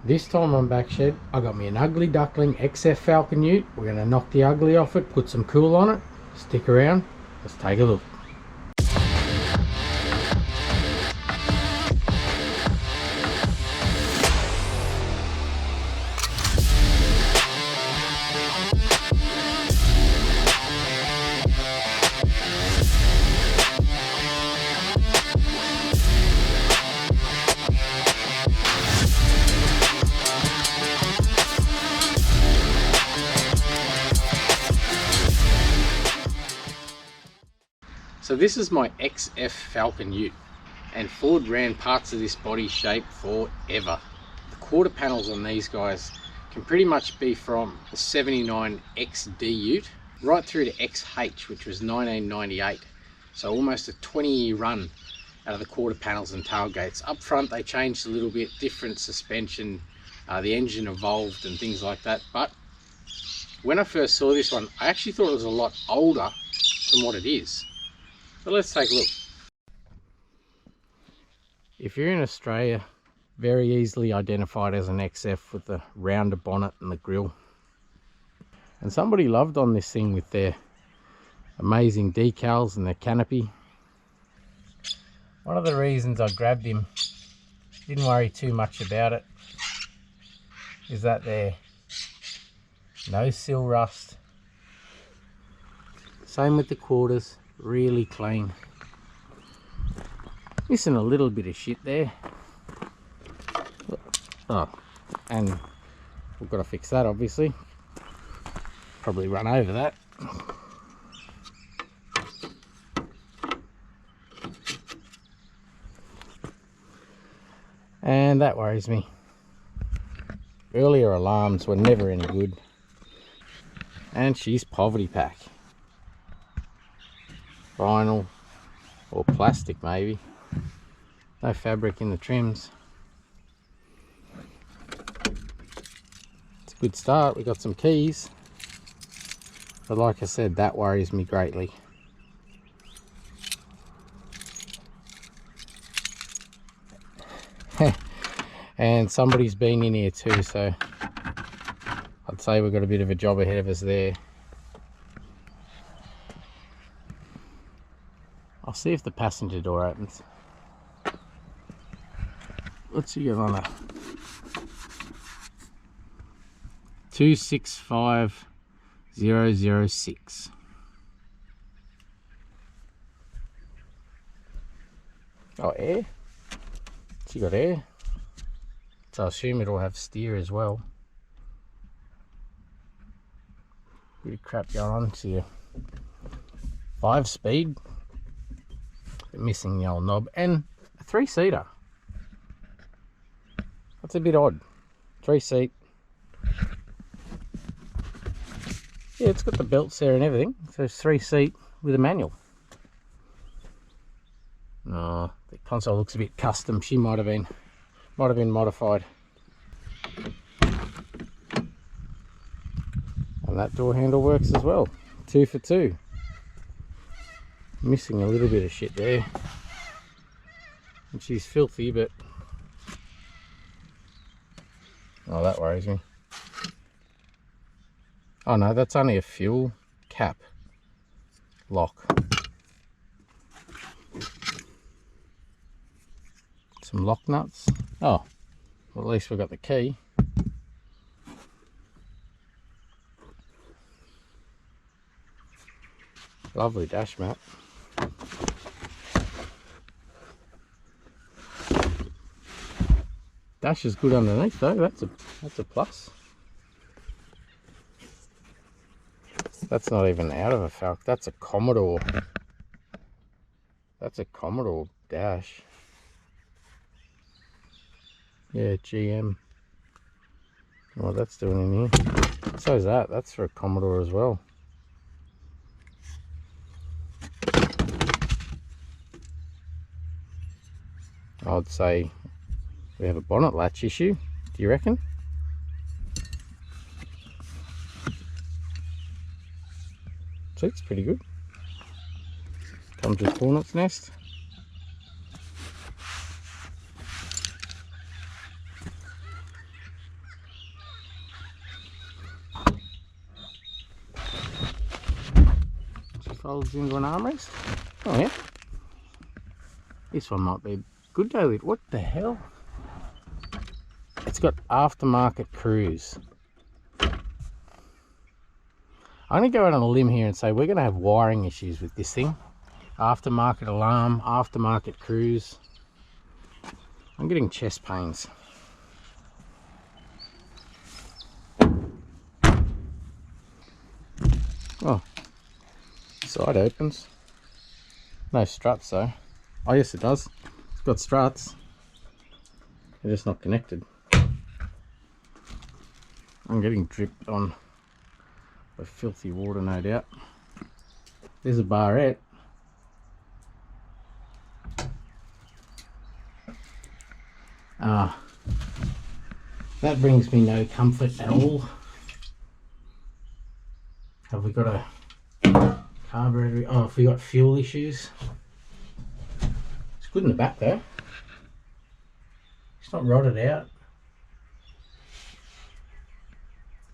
This time on Back Shed, I got me an ugly duckling XF Falcon Ute. We're going to knock the ugly off it, put some cool on it. Stick around, let's take a look. So this is my XF Falcon Ute, and Ford ran parts of this body shape forever. The quarter panels on these guys can pretty much be from the 79 XD Ute right through to XH, which was 1998. So almost a 20-year run out of the quarter panels and tailgates. Up front they changed a little bit, different suspension, the engine evolved and things like that. But when I first saw this one, I actually thought it was a lot older than what it is. So let's take a look. If you're in Australia, very easily identified as an XF with the rounder bonnet and the grille. And somebody loved on this thing with their amazing decals and their canopy. One of the reasons I grabbed him, didn't worry too much about it, is that there no sill rust. Same with the quarters. Really clean. Missing a little bit of shit there. Oh, and we've got to fix that obviously. Probably run over that. And that worries me. Earlier alarms were never any good. And she's poverty pack. Vinyl or plastic maybe. No fabric in the trims. It's a good start. We got some keys, but like I said, that worries me greatly. And somebody's been in here too, so I'd say we've got a bit of a job ahead of us there. I'll see if the passenger door opens. What's he got on a 265006? Oh, air? She got air? So I assume it'll have steer as well. Bit of crap going on to you. 5-speed. Missing the old knob, and a 3-seater. That's a bit odd. 3-seat. Yeah, it's got the belts there and everything. So it's 3-seat with a manual. Oh, the console looks a bit custom. She might have been modified. And that door handle works as well. 2 for 2. Missing a little bit of shit there, and she's filthy, but oh, that worries me. Oh no, that's only a fuel cap lock. Some lock nuts. Oh, well, at least we've got the key. Lovely dash mat. Dash is good underneath though. That's a plus. That's not even out of a Falcon. That's a Commodore. That's a Commodore dash. Yeah, GM. What that's doing in here. So is that. That's for a Commodore as well. I'd say we have a bonnet latch issue. Do you reckon? Seat's pretty good. Comes with hornet's nest. folds into an armrest. Oh yeah. This one might be good though. What the hell? It's got aftermarket cruise. I'm going to go out on a limb here and say we're going to have wiring issues with this thing. Aftermarket alarm, aftermarket cruise. I'm getting chest pains. Oh, side opens. No struts though. Oh yes it does. It's got struts. They're just not connected. I'm getting dripped on by filthy water, no doubt. There's a barrette. That brings me no comfort at all. Have we got a carburetor? Oh, have we got fuel issues? It's good in the back though. It's not rotted out.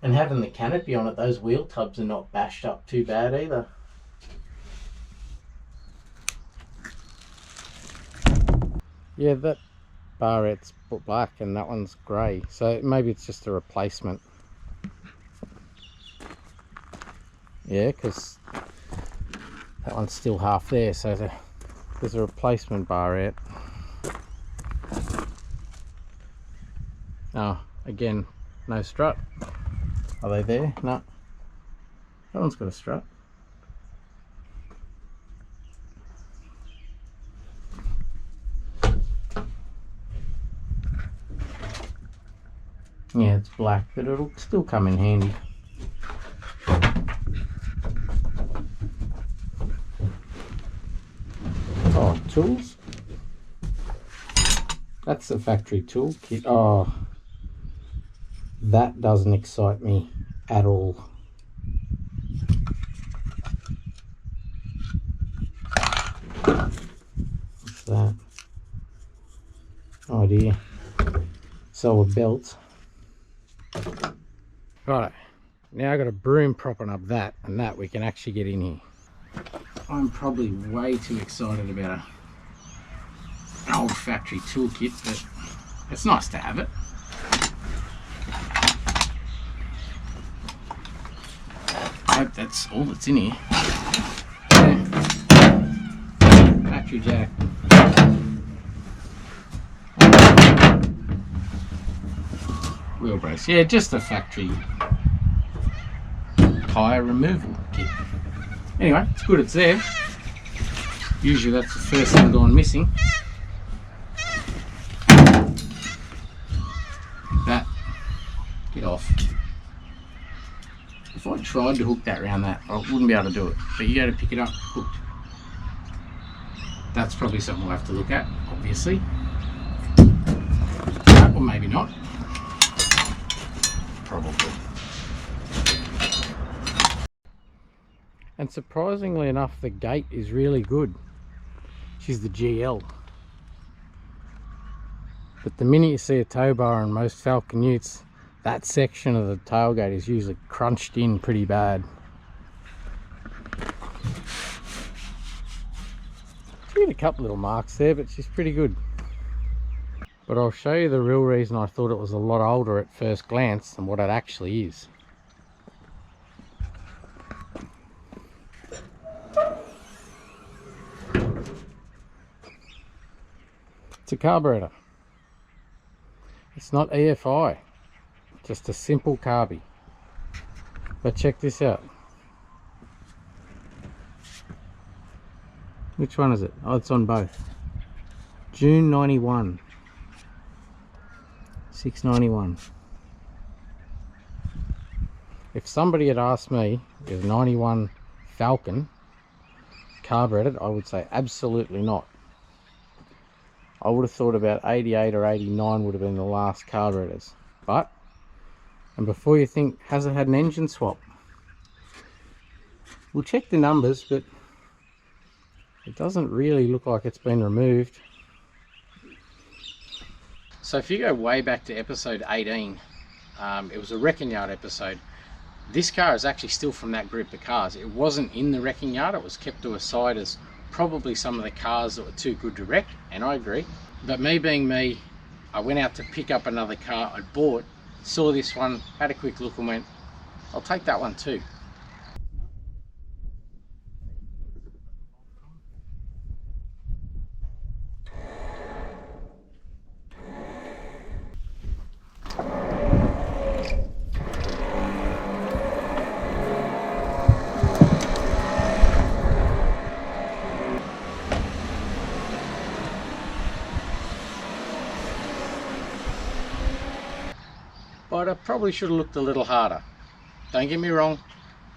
And having the canopy on it, those wheel tubs are not bashed up too bad either. Yeah, that barrette's black and that one's grey, so maybe it's just a replacement. Yeah, because that one's still half there, so there's a replacement barrette. Oh, again, no strut. Are they there? No. That one's got a strut. Yeah, it's black, but it'll still come in handy. Oh, tools. That's the factory tool kit. Oh, that doesn't excite me at all. What's that? Oh dear. So a belt. Right, now I've got a broom propping up that, and that we can actually get in here. I'm probably way too excited about an old factory toolkit, but it's nice to have it. I hope that's all that's in here. Yeah. Factory jack. Wheel brace. Yeah, just a factory tyre removal kit. Anyway, it's good it's there. Usually that's the first thing gone missing. That, get off. If I tried to hook that around that, I wouldn't be able to do it. But you go to pick it up, hooked. That's probably something we'll have to look at, obviously. Or maybe not. Probably. And surprisingly enough, the gate is really good. She's the GL. But the minute you see a tow bar on most Falcon Utes, that section of the tailgate is usually crunched in pretty bad. She's got a couple little marks there, but she's pretty good. But I'll show you the real reason I thought it was a lot older at first glance than what it actually is. It's a carburetor. It's not EFI, just a simple carby. But check this out. Which one is it? Oh, it's on both. June 91. 691. If somebody had asked me if 91 Falcon carbureted, I would say absolutely not. I would have thought about 88 or 89 would have been the last carburetors. But, and before you think, has it had an engine swap? We'll check the numbers, but it doesn't really look like it's been removed. So if you go way back to episode 18, it was a wrecking yard episode. This car is actually still from that group of cars. It wasn't in the wrecking yard, it was kept to a side as probably some of the cars that were too good to wreck, and I agree. But me being me, I went out to pick up another car I bought, saw this one, had a quick look and went, I'll take that one too. But I probably should have looked a little harder. Don't get me wrong,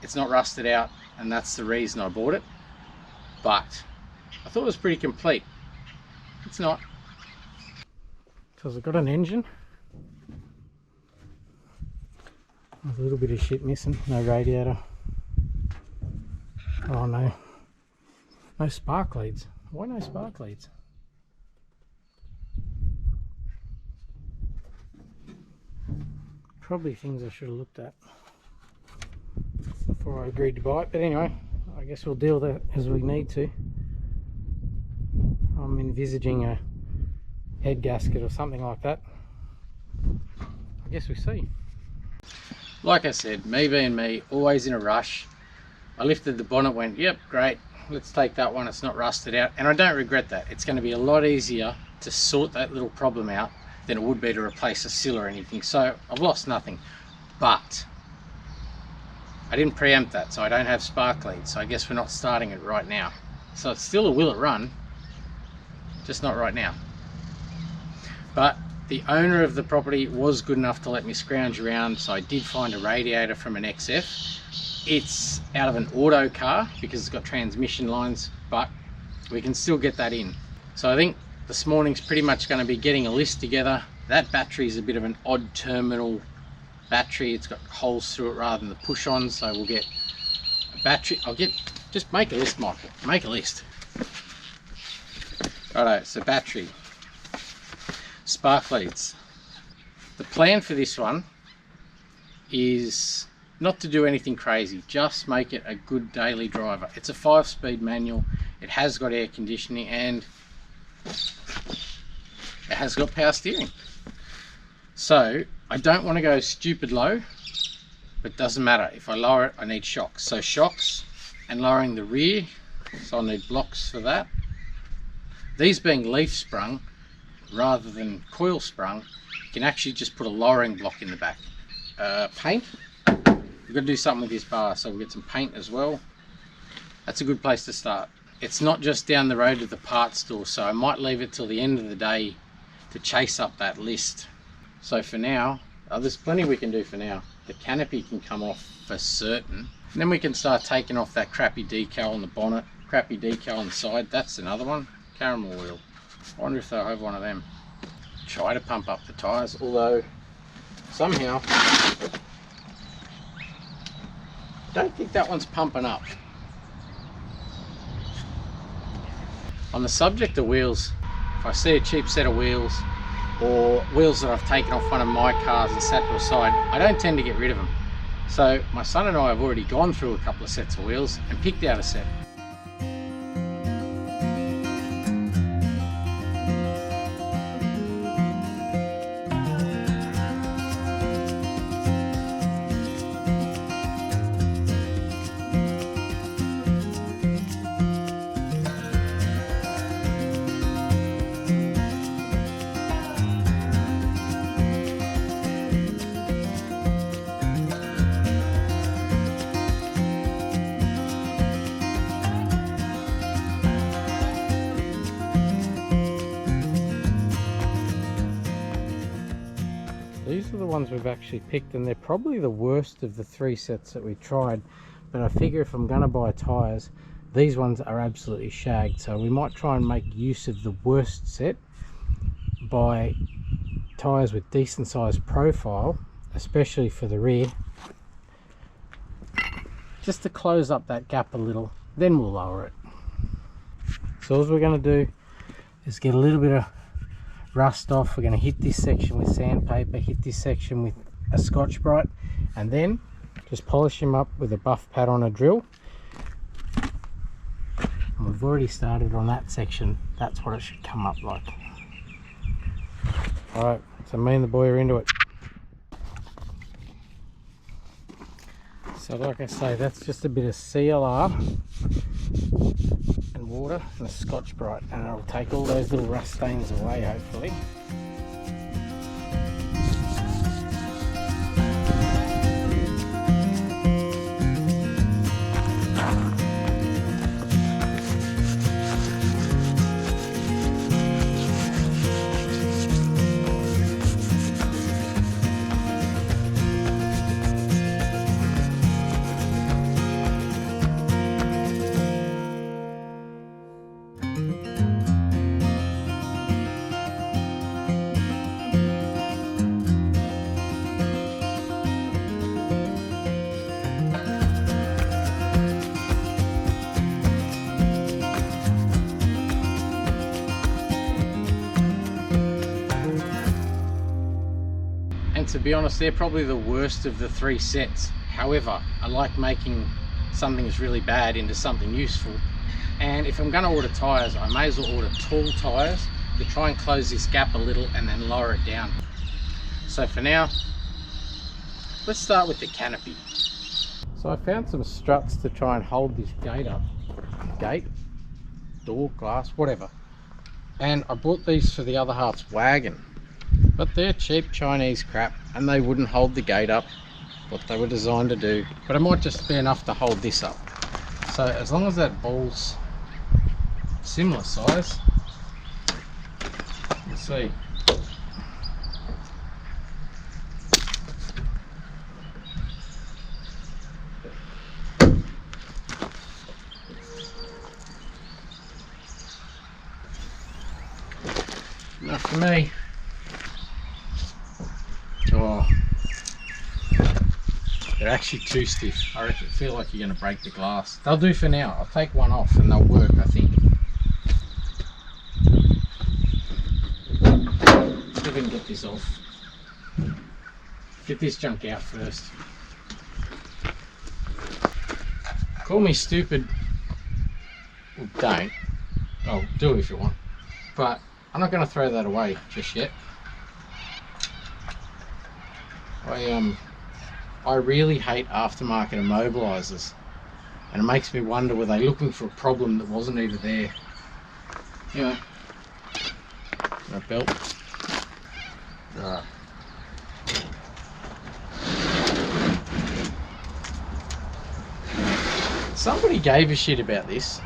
it's not rusted out, and that's the reason I bought it. But I thought it was pretty complete. It's not. So has it got an engine? There's a little bit of shit missing. No radiator. Oh no. No spark leads. Why no spark leads? Probably things I should have looked at before I agreed to buy it, but anyway, I guess we'll deal with that as we need to. I'm envisaging a head gasket or something like that. I guess we see. Like I said, me being me, always in a rush. I lifted the bonnet, went, yep, great, let's take that one, it's not rusted out, and I don't regret that. It's going to be a lot easier to sort that little problem out than it would be to replace a sill or anything. So I've lost nothing, but I didn't preempt that, so I don't have spark leads, so I guess we're not starting it right now. So it's still a will it run, just not right now. But the owner of the property was good enough to let me scrounge around, so I did find a radiator from an XF. It's out of an auto car because it's got transmission lines, but we can still get that in. So I think this morning's pretty much going to be getting a list together. That battery is a bit of an odd terminal battery. It's got holes through it rather than the push-on, so we'll get a battery. Just make a list, Michael. Make a list. Righto, so battery. Spark leads. The plan for this one is not to do anything crazy, just make it a good daily driver. It's a 5-speed manual. It has got air conditioning and it has got power steering. So I don't want to go stupid low, but it doesn't matter. If I lower it, I need shocks. So shocks and lowering the rear, so I'll need blocks for that. These being leaf sprung rather than coil sprung, you can actually just put a lowering block in the back. Paint, we've got to do something with this bar, so we'll get some paint as well. That's a good place to start. It's not just down the road to the parts store, so I might leave it till the end of the day to chase up that list. So for now, there's plenty we can do for now. The canopy can come off for certain, and then we can start taking off that crappy decal on the bonnet, crappy decal on the side. That's another one. Caramel wheel. I wonder if they'll have one of them. Try to pump up the tyres, although somehow don't think that one's pumping up. On the subject of wheels, if I see a cheap set of wheels or wheels that I've taken off one of my cars and sat to a side, I don't tend to get rid of them. So my son and I have already gone through a couple of sets of wheels and picked out a set. These are the ones we've actually picked, and they're probably the worst of the 3 sets that we tried, but I figure if I'm going to buy tyres, these ones are absolutely shagged, so we might try and make use of the worst set, buy tyres with decent sized profile, especially for the rear, just to close up that gap a little, then we'll lower it. So all we're going to do is get a little bit of rust off. We're going to hit this section with sandpaper, hit this section with a Scotch-Brite, and then Just polish them up with a buff pad on a drill. And we've already started on that section. That's what it should come up like. Alright, so me and the boy are into it. So like I say, that's just a bit of CLR and water and a Scotch-Brite, and it'll take all those little rust stains away hopefully. And to be honest, they're probably the worst of the 3 sets. However, I like making something that's really bad into something useful. And if I'm going to order tyres, I may as well order tall tyres to try and close this gap a little and then lower it down. So for now, let's start with the canopy. So I found some struts to try and hold this gate up. Gate, door, glass, whatever. And I bought these for the other half's wagon. But they're cheap Chinese crap and they wouldn't hold the gate up what they were designed to do. But it might just be enough to hold this up. So as long as that ball's similar size, let's see. Enough for me. Oh, they're actually too stiff. I feel like you're going to break the glass. They'll do for now. I'll take one off and they'll work, I think. See if we can get this off. Get this junk out first. Call me stupid. Well, don't. Oh, do it if you want. But I'm not going to throw that away just yet. I really hate aftermarket immobilizers, and it makes me wonder, were they looking for a problem that wasn't even there? Anyway, that belt. Alright. Somebody gave a shit about this.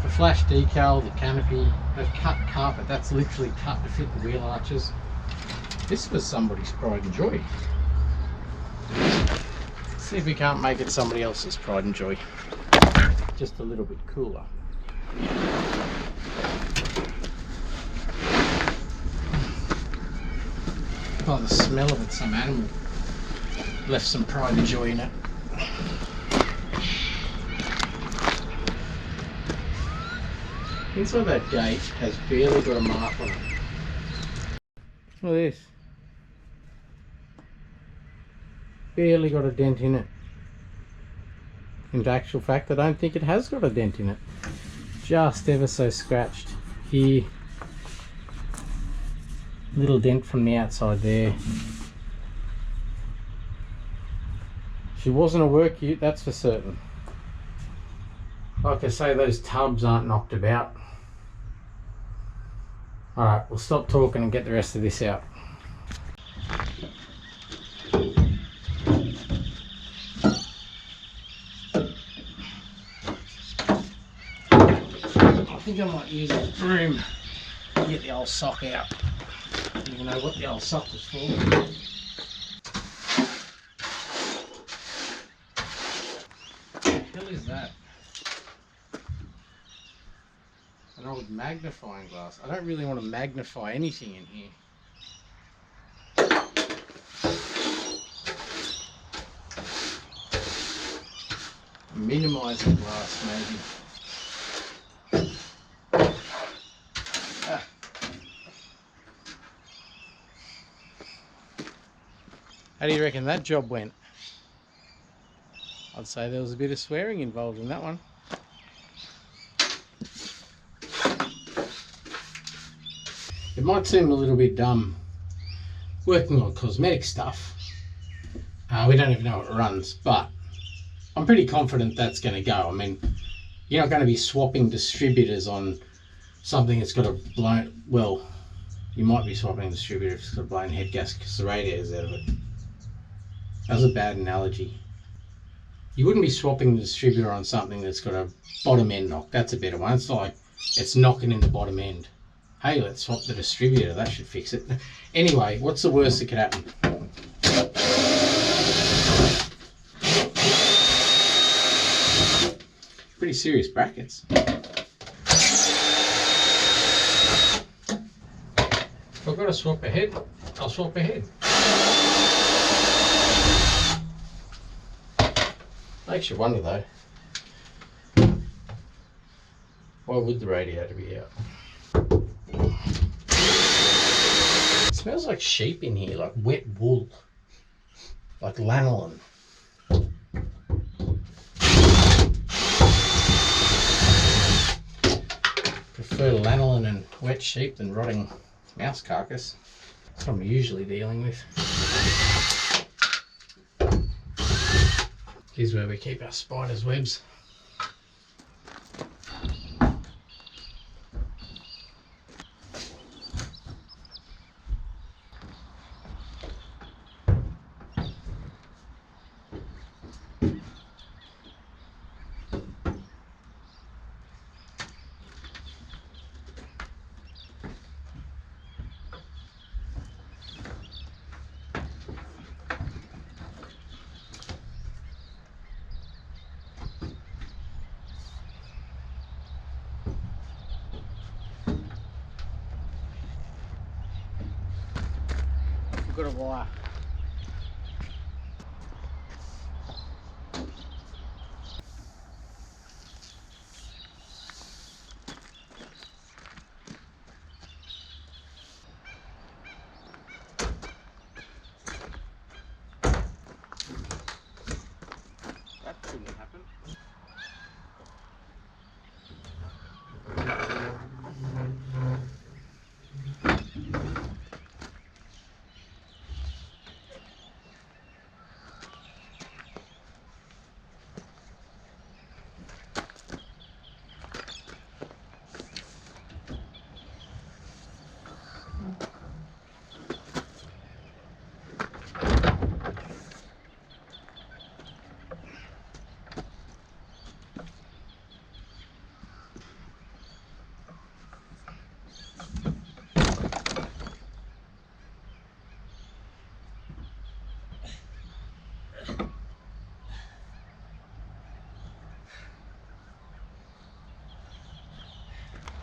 The flash decal, the canopy, the cut carpet, that's literally cut to fit the wheel arches. This was somebody's pride and joy. See if we can't make it somebody else's pride and joy. Just a little bit cooler. By the smell of it, some animal left some pride and joy in it. Inside that gate has barely got a mark on it. Look at this. Barely got a dent in it. In actual fact, I don't think it has got a dent in it. Just ever so scratched here. Little dent from the outside there. She wasn't a work ute, that's for certain. Like I say, those tubs aren't knocked about. Alright, we'll stop talking and get the rest of this out. I think I might use a broom to get the old sock out. I don't even know what the old sock was for. What the hell is that? An old magnifying glass. I don't really want to magnify anything in here. Minimise the glass maybe. How do you reckon that job went? I'd say there was a bit of swearing involved in that one. It might seem a little bit dumb working on cosmetic stuff. We don't even know it runs, but I'm pretty confident that's going to go. I mean, you're not going to be swapping distributors on something that's got a blown, well, you might be swapping the distributor if it's got a blown head gasket because the radiator's out of it. That was a bad analogy. You wouldn't be swapping the distributor on something that's got a bottom end knock. That's a better one. It's like it's knocking in the bottom end. Hey, let's swap the distributor. That should fix it. Anyway, what's the worst that could happen? Pretty serious brackets. If I've got to swap ahead, I'll swap ahead. Makes you wonder though, why would the radiator be out? It smells like sheep in here, like wet wool, like lanolin. Prefer lanolin and wet sheep than rotting mouse carcass. That's what I'm usually dealing with. Here's where we keep our spiders' webs. We've got a wire. That shouldn't happen.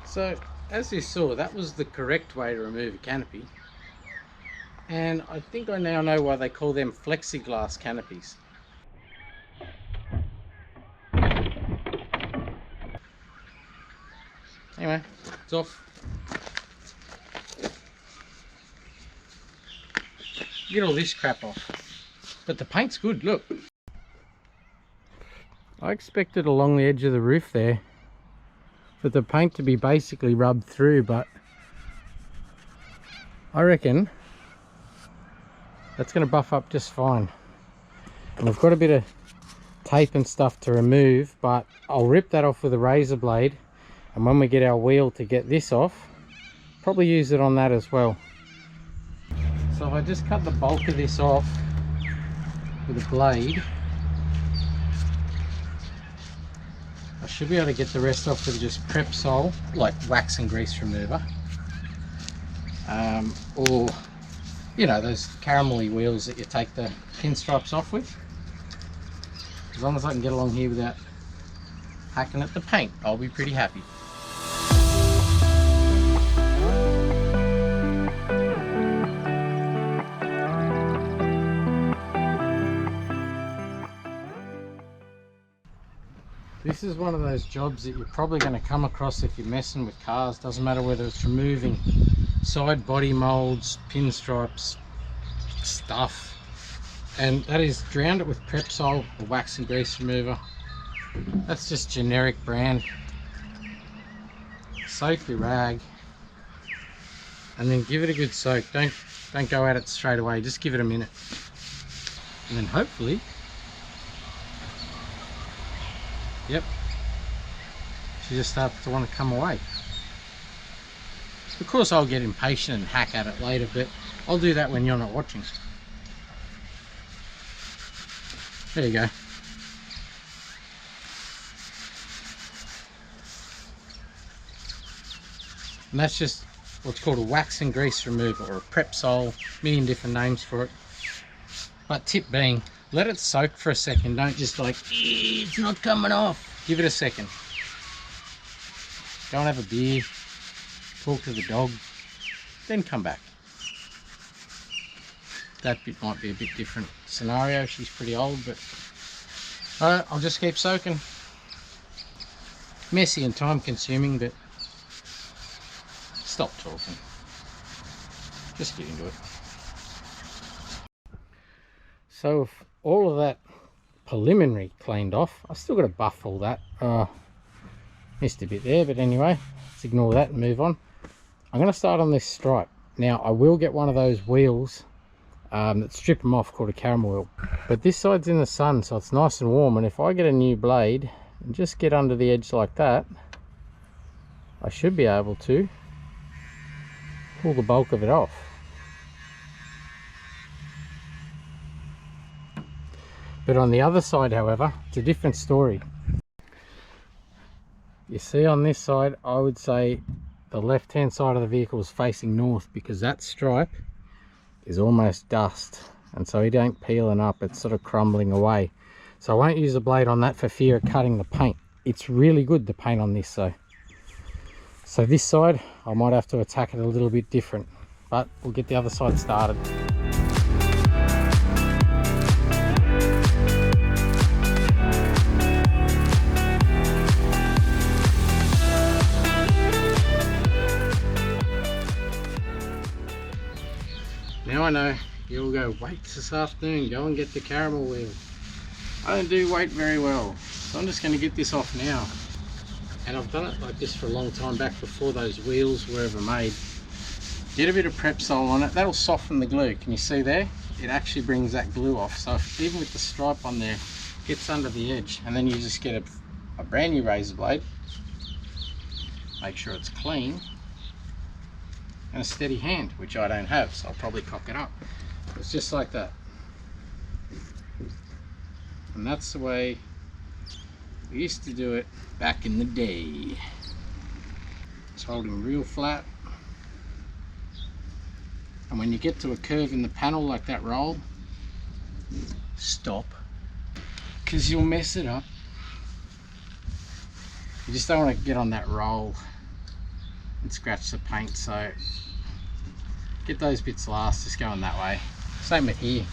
So, as you saw, that was the correct way to remove a canopy. And I think I now know why they call them plexiglass canopies. Anyway, it's off. Get all this crap off. But the paint's good, look. I expected along the edge of the roof there for the paint to be basically rubbed through, but I reckon that's going to buff up just fine. And we've got a bit of tape and stuff to remove, but I'll rip that off with a razor blade, and when we get our wheel to get this off, probably use it on that as well. So if I just cut the bulk of this off with a blade, I should be able to get the rest off with just prep sol, like wax and grease remover, or you know, those caramelly wheels that you take the pinstripes off with. As long as I can get along here without hacking at the paint, I'll be pretty happy. This is one of those jobs that you're probably going to come across if you're messing with cars. Doesn't matter whether it's removing side body molds, pinstripes, stuff, and that is drowned it with Prepsol, the wax and grease remover. That's just generic brand. Soak your rag and then give it a good soak. Don't go at it straight away, just give it a minute, and then hopefully, yep, she just starts to want to come away. Of course I'll get impatient and hack at it later, but I'll do that when you're not watching. There you go. And that's just what's called a wax and grease remover, or a Prepsol, million different names for it. But tip being, let it soak for a second. Don't just like, it's not coming off. Give it a second. Go and have a beer, talk to the dog, then come back. That bit might be a bit different scenario. She's pretty old, but I'll just keep soaking. Messy and time consuming, but stop talking. Just get into it. So with all of that preliminary cleaned off, I still got to buff all that. Missed a bit there, but anyway, let's ignore that and move on. I'm going to start on this stripe. Now I will get one of those wheels that strip them off, called a caramel wheel, but this side's in the sun, so it's nice and warm, and if I get a new blade and just get under the edge like that, I should be able to pull the bulk of it off. But on the other side, however, it's a different story. You see, on this side, I would say the left hand side of the vehicle is facing north, because that stripe is almost dust, and so it ain't peeling up, it's sort of crumbling away. So I won't use a blade on that for fear of cutting the paint. It's really good, the paint on this though. So this side I might have to attack it a little bit different, but we'll get the other side started. Now I know you'll go, wait this afternoon, go and get the caramel wheel. I don't do wait very well, so I'm just going to get this off now. And I've done it like this for a long time, back before those wheels were ever made. Get a bit of Prepsol on it, that'll soften the glue. Can you see there? It actually brings that glue off. So if, even with the stripe on there, it gets under the edge, and then you just get a brand new razor blade. Make sure it's clean. And a steady hand, which I don't have, so I'll probably cock it up. It's just like that. And that's the way we used to do it back in the day. Just hold him real flat. And when you get to a curve in the panel like that roll, stop, because you'll mess it up. You just don't want to get on that roll and scratch the paint, so get those bits last, just going that way. Same with here,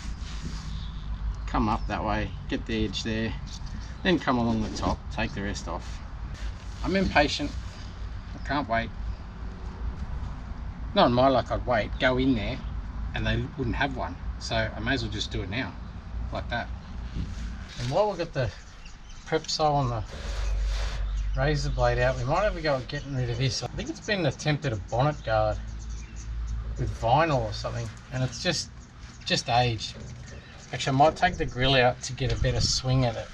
come up that way, get the edge there, then come along the top, take the rest off. I'm impatient, I can't wait. Not in my luck, I'd wait, go in there and they wouldn't have one, so I may as well just do it now, like that. And while we've got the Prepsol on the razor blade out, we might have a go at getting rid of this. I think it's been attempted a bonnet guard with vinyl or something, and it's just aged. Actually, I might take the grill out to get a better swing at it.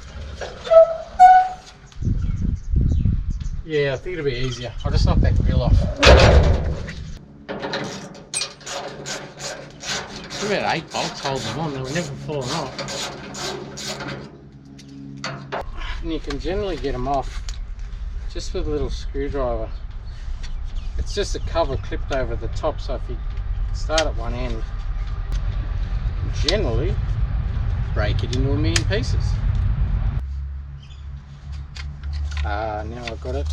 Yeah, I think it'll be easier. I'll just knock that grill off. There's about 8 bolts holding them on, they were never falling off. And you can generally get them off just with a little screwdriver. It's just a cover clipped over the top, so if you start at one end, generally break it into a million pieces. Now I've got it.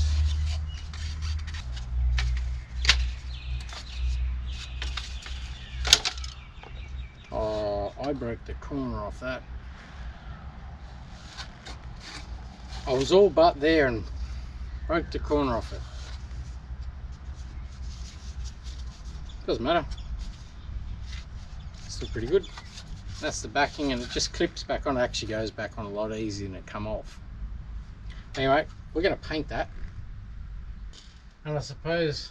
Oh, I broke the corner off that. I was all but there and broke the corner off it. Doesn't matter. Still pretty good. That's the backing, and it just clips back on. It actually goes back on a lot easier than it come off. Anyway, we're going to paint that. And I suppose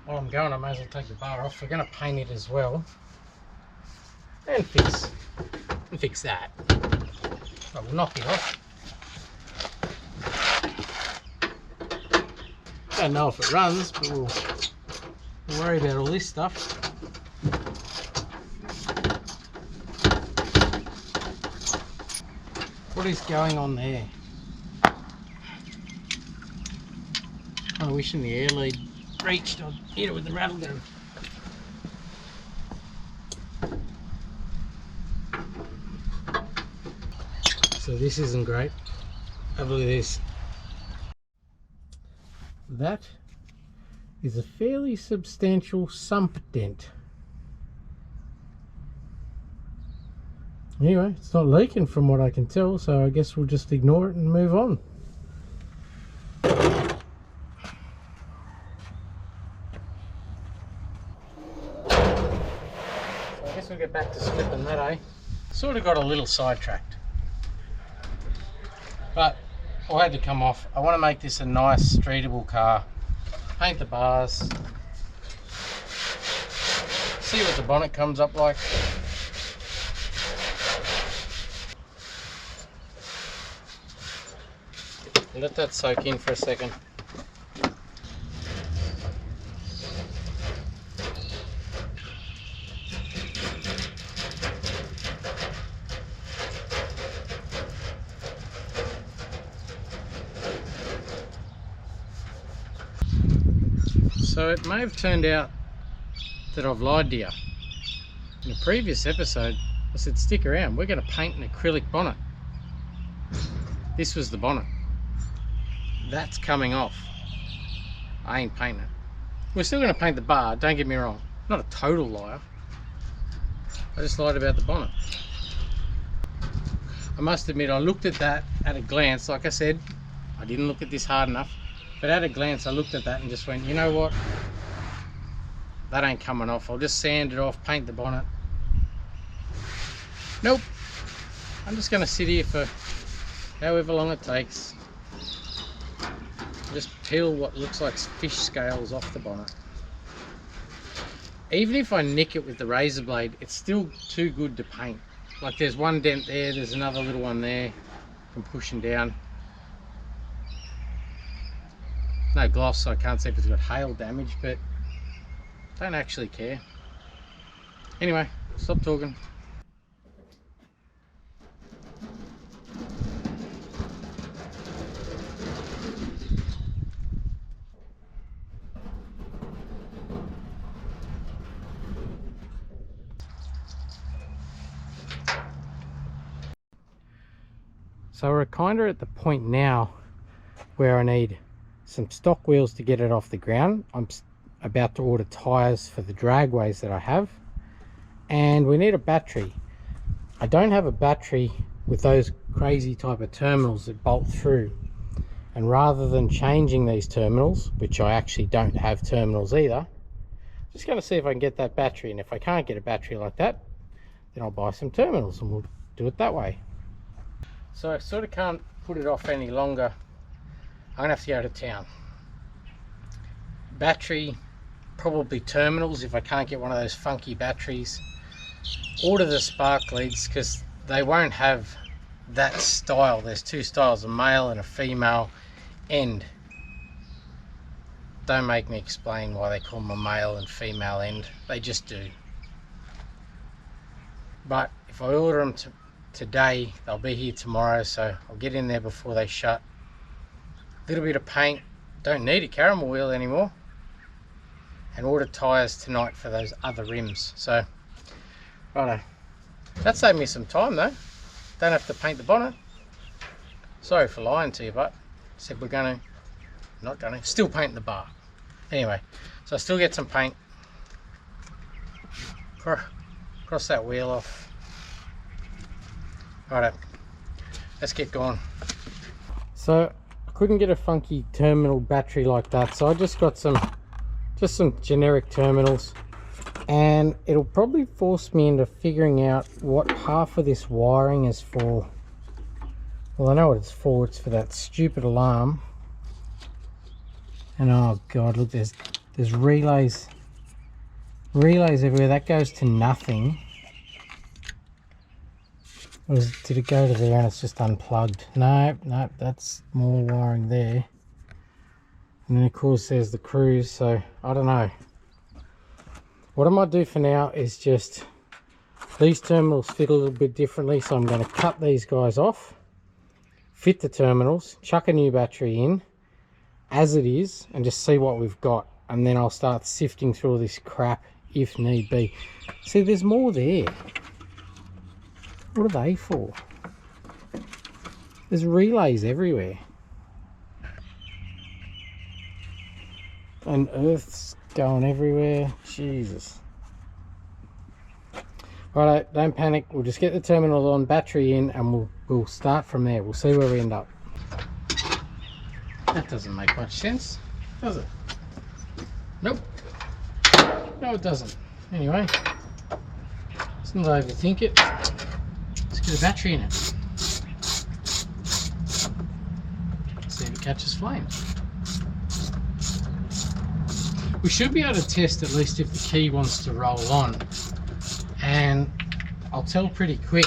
while I'm going, I may as well take the bar off. We're going to paint it as well. And fix that. So we'll knock it off. Don't know if it runs, but we'll worry about all this stuff. What is going on there? I'm wishing the air lead reached. I'd hit it with the rattle gun. So this isn't great. Have a look at this. That is a fairly substantial sump dent. Anyway, it's not leaking from what I can tell, so I guess we'll just ignore it and move on. So I guess we'll get back to stripping that, eh? Sort of got a little sidetracked. But I had to come off. I want to make this a nice streetable car. Paint the bars. See what the bonnet comes up like. Let that soak in for a second. So it may have turned out that I've lied to you. In the previous episode, I said stick around, we're going to paint an acrylic bonnet. This was the bonnet. That's coming off. I ain't painting it. We're still going to paint the bar, don't get me wrong. Not a total liar. I just lied about the bonnet. I must admit, I looked at that at a glance. Like I said, I didn't look at this hard enough. But at a glance, I looked at that and just went, you know what? That ain't coming off. I'll just sand it off, paint the bonnet. Nope. I'm just going to sit here for however long it takes. Just peel what looks like fish scales off the bonnet. Even if I nick it with the razor blade, it's still too good to paint. Like there's one dent there, there's another little one there from pushing down. No gloss, so I can't see if it's got hail damage, but don't actually care. Anyway, stop talking. So we're kind of at the point now where I need some stock wheels to get it off the ground. I'm about to order tires for the dragways that I have, and we need a battery. I don't have a battery with those crazy type of terminals that bolt through, and rather than changing these terminals, which I actually don't have terminals either, I'm just going to see if I can get that battery, and if I can't get a battery like that, then I'll buy some terminals and we'll do it that way. So I sort of can't put it off any longer. I'm gonna have to go to town. Battery, probably terminals if I can't get one of those funky batteries. Order the spark leads because they won't have that style. There's two styles, a male and a female end. Don't make me explain why they call them a male and female end. They just do. But if I order them today, they'll be here tomorrow, so I'll get in there before they shut. Little bit of paint, don't need a caramel wheel anymore, and order tyres tonight for those other rims. So righto, that saved me some time though. Don't have to paint the bonnet. Sorry for lying to you, but said we're gonna, not gonna, still paint the bar. Anyway, so I still get some paint. Cross that wheel off. Righto, let's get going. So couldn't get a funky terminal battery like that, so I just got some generic terminals. and it'll probably force me into figuring out what half of this wiring is for. Well, I know what it's for. It's for that stupid alarm. And oh god, look, there's relays everywhere. That goes to nothing. Or did it go to there and it's just unplugged? No, that's more wiring there. And then of course there's the cruise, so I don't know. What I might do for now is just, these terminals fit a little bit differently, so I'm going to cut these guys off, fit the terminals, chuck a new battery in as it is, and just see what we've got. And then I'll start sifting through all this crap if need be. See, there's more there. What are they for? There's relays everywhere. And earth's going everywhere. Jesus. Righto, don't panic. We'll just get the terminal on, battery in, and we'll start from there. We'll see where we end up. That doesn't make much sense, does it? Nope. No, it doesn't. Anyway, let's not overthink it. Let's get a battery in it. See if it catches flame. We should be able to test at least if the key wants to roll on, and I'll tell pretty quick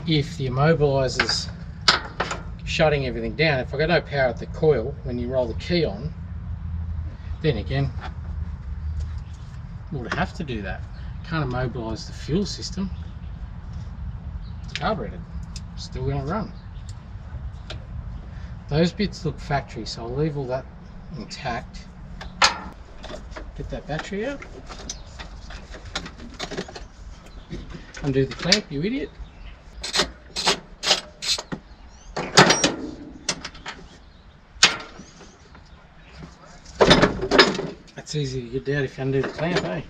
if the immobilizer's shutting everything down. If I got no power at the coil when you roll the key on, then again we'll have to do that. Can't immobilize the fuel system. It's carbureted, still going to run. Those bits look factory, so I'll leave all that intact. Get that battery out. Undo the clamp, you idiot. That's easy to get out if you undo the clamp, eh?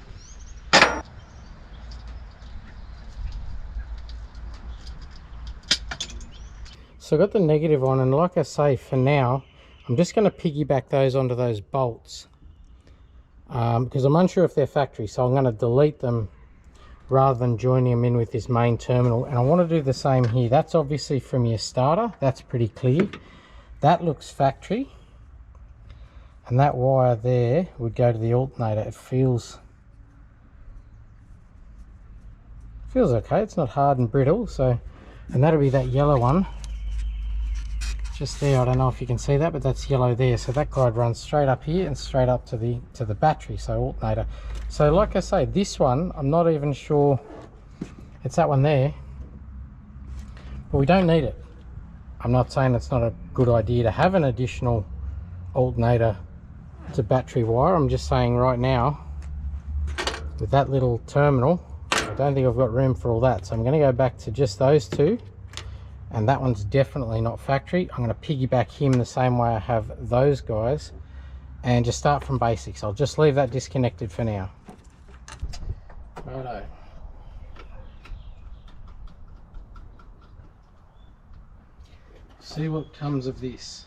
So I got the negative on, and like I say, for now I'm just going to piggyback those onto those bolts. Because I'm unsure if they're factory, so I'm going to delete them rather than joining them in with this main terminal. And I want to do the same here. That's obviously from your starter, that's pretty clear. That looks factory, and that wire there would go to the alternator. It feels okay. It's not hard and brittle. So, and that'll be that yellow one just there. I don't know if you can see that, but that's yellow there. So that guide runs straight up here and straight up to the battery, so alternator. So like I say, this one I'm not even sure. It's that one there, but we don't need it. I'm not saying it's not a good idea to have an additional alternator to battery wire. I'm just saying right now, with that little terminal, I don't think I've got room for all that. So I'm going to go back to just those two. And that one's definitely not factory. I'm going to piggyback him the same way I have those guys, and just start from basics. I'll just leave that disconnected for now. Righto. See what comes of this.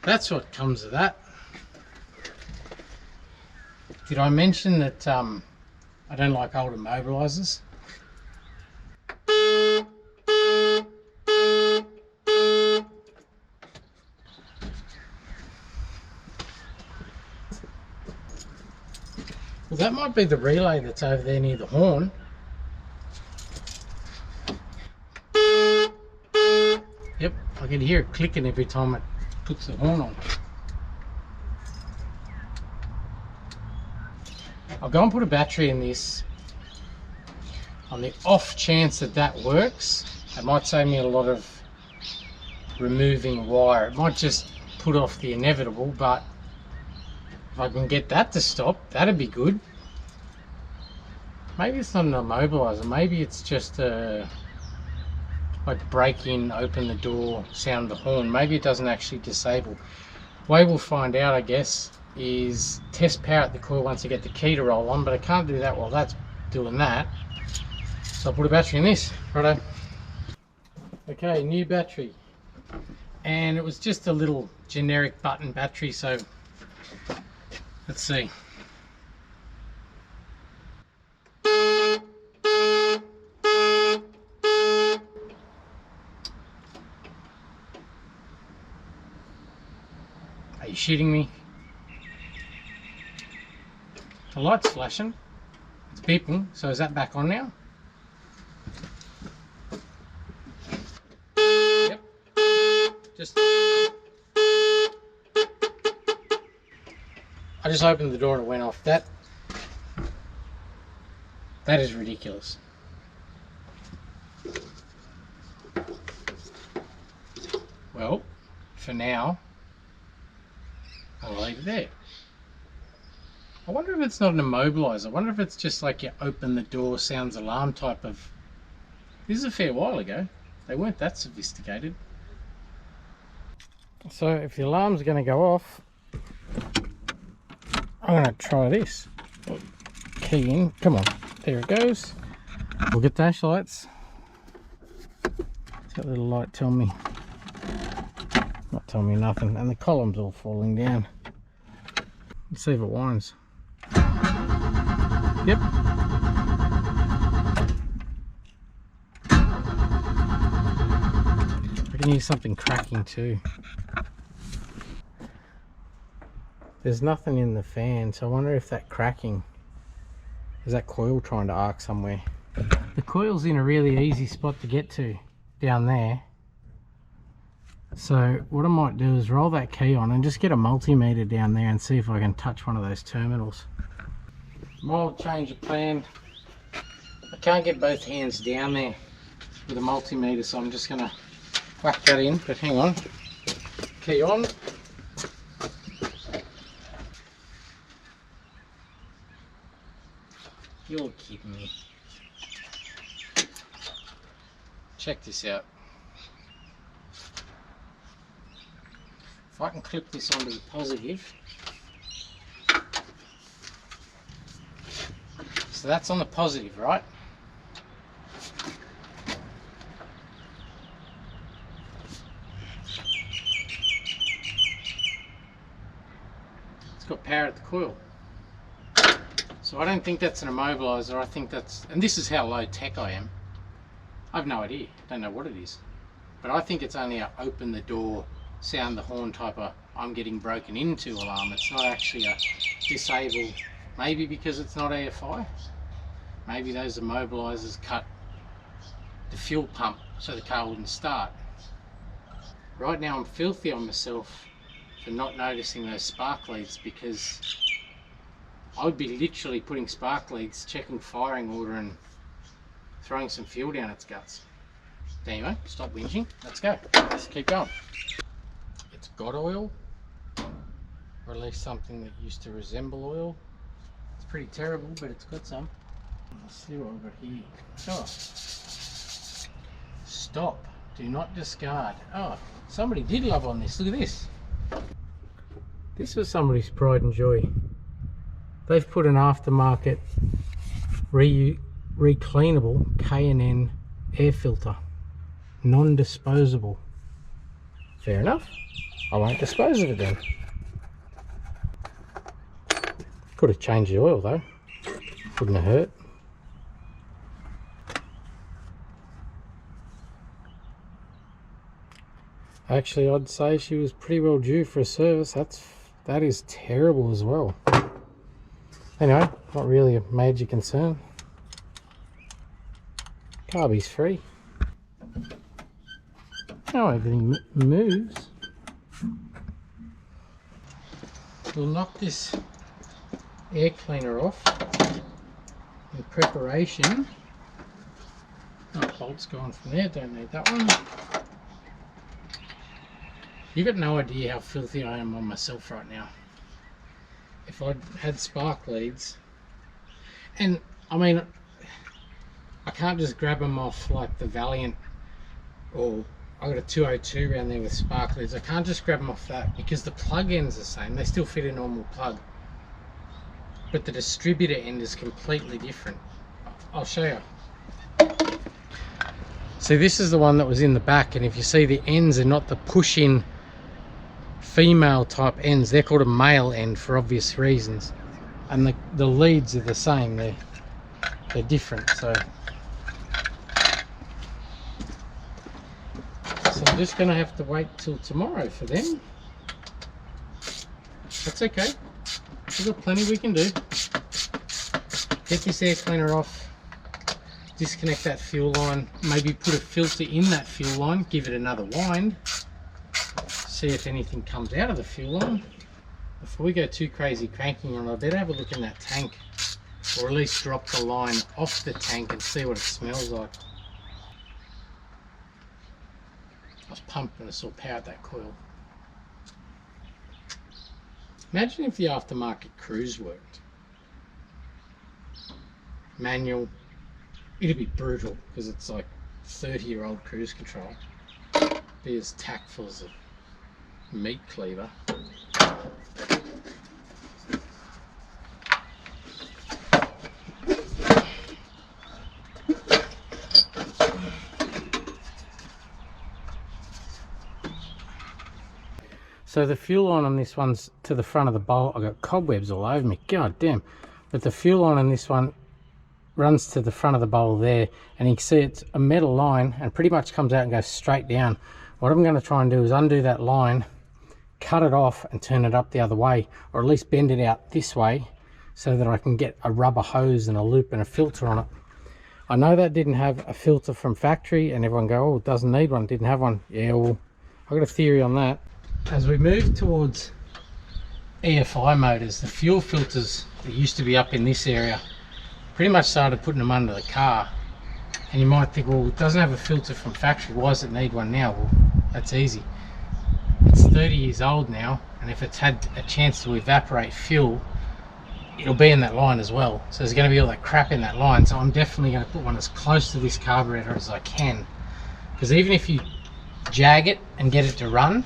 That's what comes of that. Did I mention that I don't like old immobilizers? Well, that might be the relay that's over there near the horn. Yep, I can hear it clicking every time it puts the horn on. I'll go and put a battery in this on the off chance that that works. It might save me a lot of removing wire. It might just put off the inevitable, but if I can get that to stop, that'd be good. Maybe it's not an immobilizer, maybe it's just a like break in, open the door, sound the horn. Maybe it doesn't actually disable. Way we'll find out, I guess, is test power at the coil once I get the key to roll on, but I can't do that while that's doing that. So I'll put a battery in this. Righto. Okay, new battery. and it was just a little generic button battery, so let's see. Are you shitting me? The light's flashing. It's beeping, so is that back on now? Yep. I just opened the door and it went off. That is ridiculous. Well, for now, I'll leave it there. I wonder if it's not an immobilizer. I wonder if it's just like you open the door, sounds alarm type of... This is a fair while ago. They weren't that sophisticated. So if the alarm's going to go off, I'm going to try this. Key in. Come on. There it goes. We'll get dash lights. That little light tell me... Not tell me nothing. And the column's all falling down. Let's see if it winds. Yep. I can hear something cracking too. There's nothing in the fan, so I wonder if that cracking is that coil trying to arc somewhere. The coil's in a really easy spot to get to down there. So what I might do is roll that key on and just get a multimeter down there and see if I can touch one of those terminals. Mild change of plan. I can't get both hands down there with a multimeter, so I'm just going to whack that in, but hang on. Key on. You're kidding me. Check this out. If I can clip this onto the positive. So that's on the positive, right? It's got power at the coil. So I don't think that's an immobilizer. I think that's, and this is how low tech I am. I have no idea. Don't know what it is. But I think it's only a open the door, sound the horn type of I'm getting broken into alarm. It's not actually a disable. Maybe because it's not AFI. Maybe those immobilizers cut the fuel pump so the car wouldn't start. Right now I'm filthy on myself for not noticing those spark leads, because I would be literally putting spark leads, checking firing order and throwing some fuel down its guts. Anyway, stop whinging. Let's go. Let's keep going. It's got oil, or at least something that used to resemble oil. It's pretty terrible, but it's got some. Let's see what we've got here. Oh. Stop. Do not discard. Oh, somebody did love on this. Look at this. This was somebody's pride and joy. They've put an aftermarket recleanable K&N air filter. Non-disposable. Fair enough. I won't dispose of it then. Could have changed the oil though. Wouldn't have hurt. Actually, I'd say she was pretty well due for a service. That is terrible as well. Anyway, not really a major concern. Carby's free. Now everything moves. We'll knock this air cleaner off in preparation. Oh, bolt's gone from there, don't need that one. You've got no idea how filthy I am on myself right now. If I'd had spark leads, and I mean, I can't just grab them off like the Valiant, or I got a 202 around there with spark leads. I can't just grab them off that because the plug end's the same. They still fit a normal plug, but the distributor end is completely different. I'll show you. See, this is the one that was in the back, and if you see, the ends are not the push-in female type ends. They're called a male end for obvious reasons, and the leads are the same. They're different. So I'm just going to have to wait till tomorrow for them. That's okay. We've got plenty we can do. Get this air cleaner off, disconnect that fuel line, maybe put a filter in that fuel line, give it another wind, see if anything comes out of the fuel line. Before we go too crazy cranking on it, I better have a look in that tank, or at least drop the line off the tank and see what it smells like. I was pumping, I saw powered that coil. Imagine if the aftermarket cruise worked. Manual, it'd be brutal because it's like 30-year-old cruise control. Be as tactful as a meat cleaver. So the fuel line on this one's to the front of the bowl. I've got cobwebs all over me, god damn. But the fuel line on this one runs to the front of the bowl there, and you can see it's a metal line and pretty much comes out and goes straight down. What I'm going to try and do is undo that line, cut it off and turn it up the other way, or at least bend it out this way so that I can get a rubber hose and a loop and a filter on it. I know that didn't have a filter from factory, and everyone go, oh, it doesn't need one, didn't have one. Yeah, well, I've got a theory on that. As we move towards EFI motors, the fuel filters that used to be up in this area, pretty much started putting them under the car. And you might think, well, it doesn't have a filter from factory, why does it need one now? Well, that's easy. It's 30 years old now, and if it's had a chance to evaporate fuel, it'll be in that line as well. So there's going to be all that crap in that line. So I'm definitely going to put one as close to this carburetor as I can, because even if you jag it and get it to run,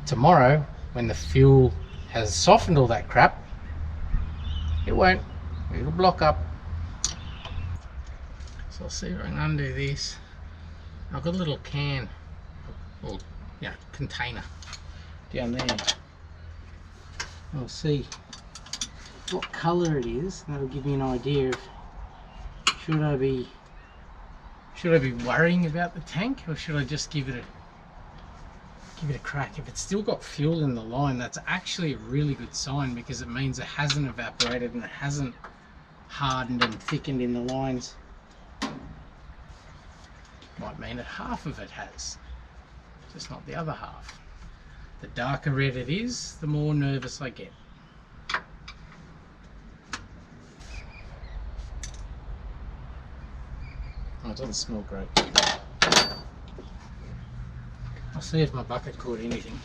tomorrow when the fuel has softened all that crap, it won't, it'll block up. So I'll see if I can undo this. I've got a little can, or container down there. I'll see what colour it is. That'll give me an idea of should I be worrying about the tank, or should I just give it a crack. If it's still got fuel in the line, that's actually a really good sign, because it means it hasn't evaporated and it hasn't hardened and thickened in the lines. Might mean that half of it has, just not the other half. The darker red it is, the more nervous I get. Oh, it doesn't smell great. I'll see if my bucket caught anything.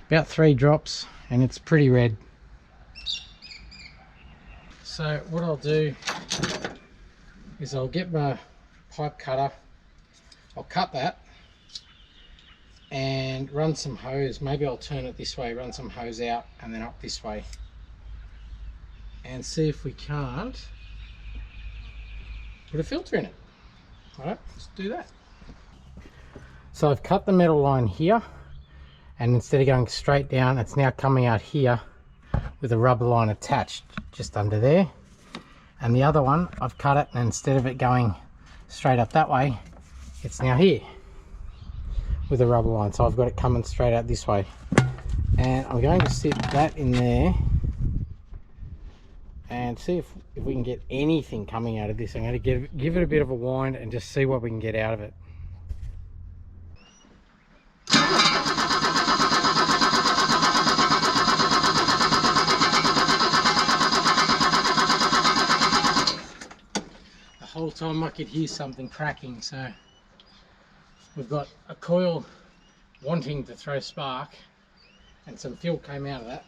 About 3 drops and it's pretty red. So what I'll do is I'll get my pipe cutter, I'll cut that and run some hose. Maybe I'll turn it this way, run some hose out and then up this way, and see if we can't put a filter in it. Alright, let's do that. So I've cut the metal line here, and instead of going straight down, it's now coming out here with a rubber line attached just under there. And the other one, I've cut it, and instead of it going straight up that way, it's now here with a rubber line. So I've got it coming straight out this way. And I'm going to stick that in there and see if we can get anything coming out of this. I'm going to give it a bit of a wind and just see what we can get out of it. The whole time I could hear something cracking, so we've got a coil wanting to throw spark and some fuel came out of that.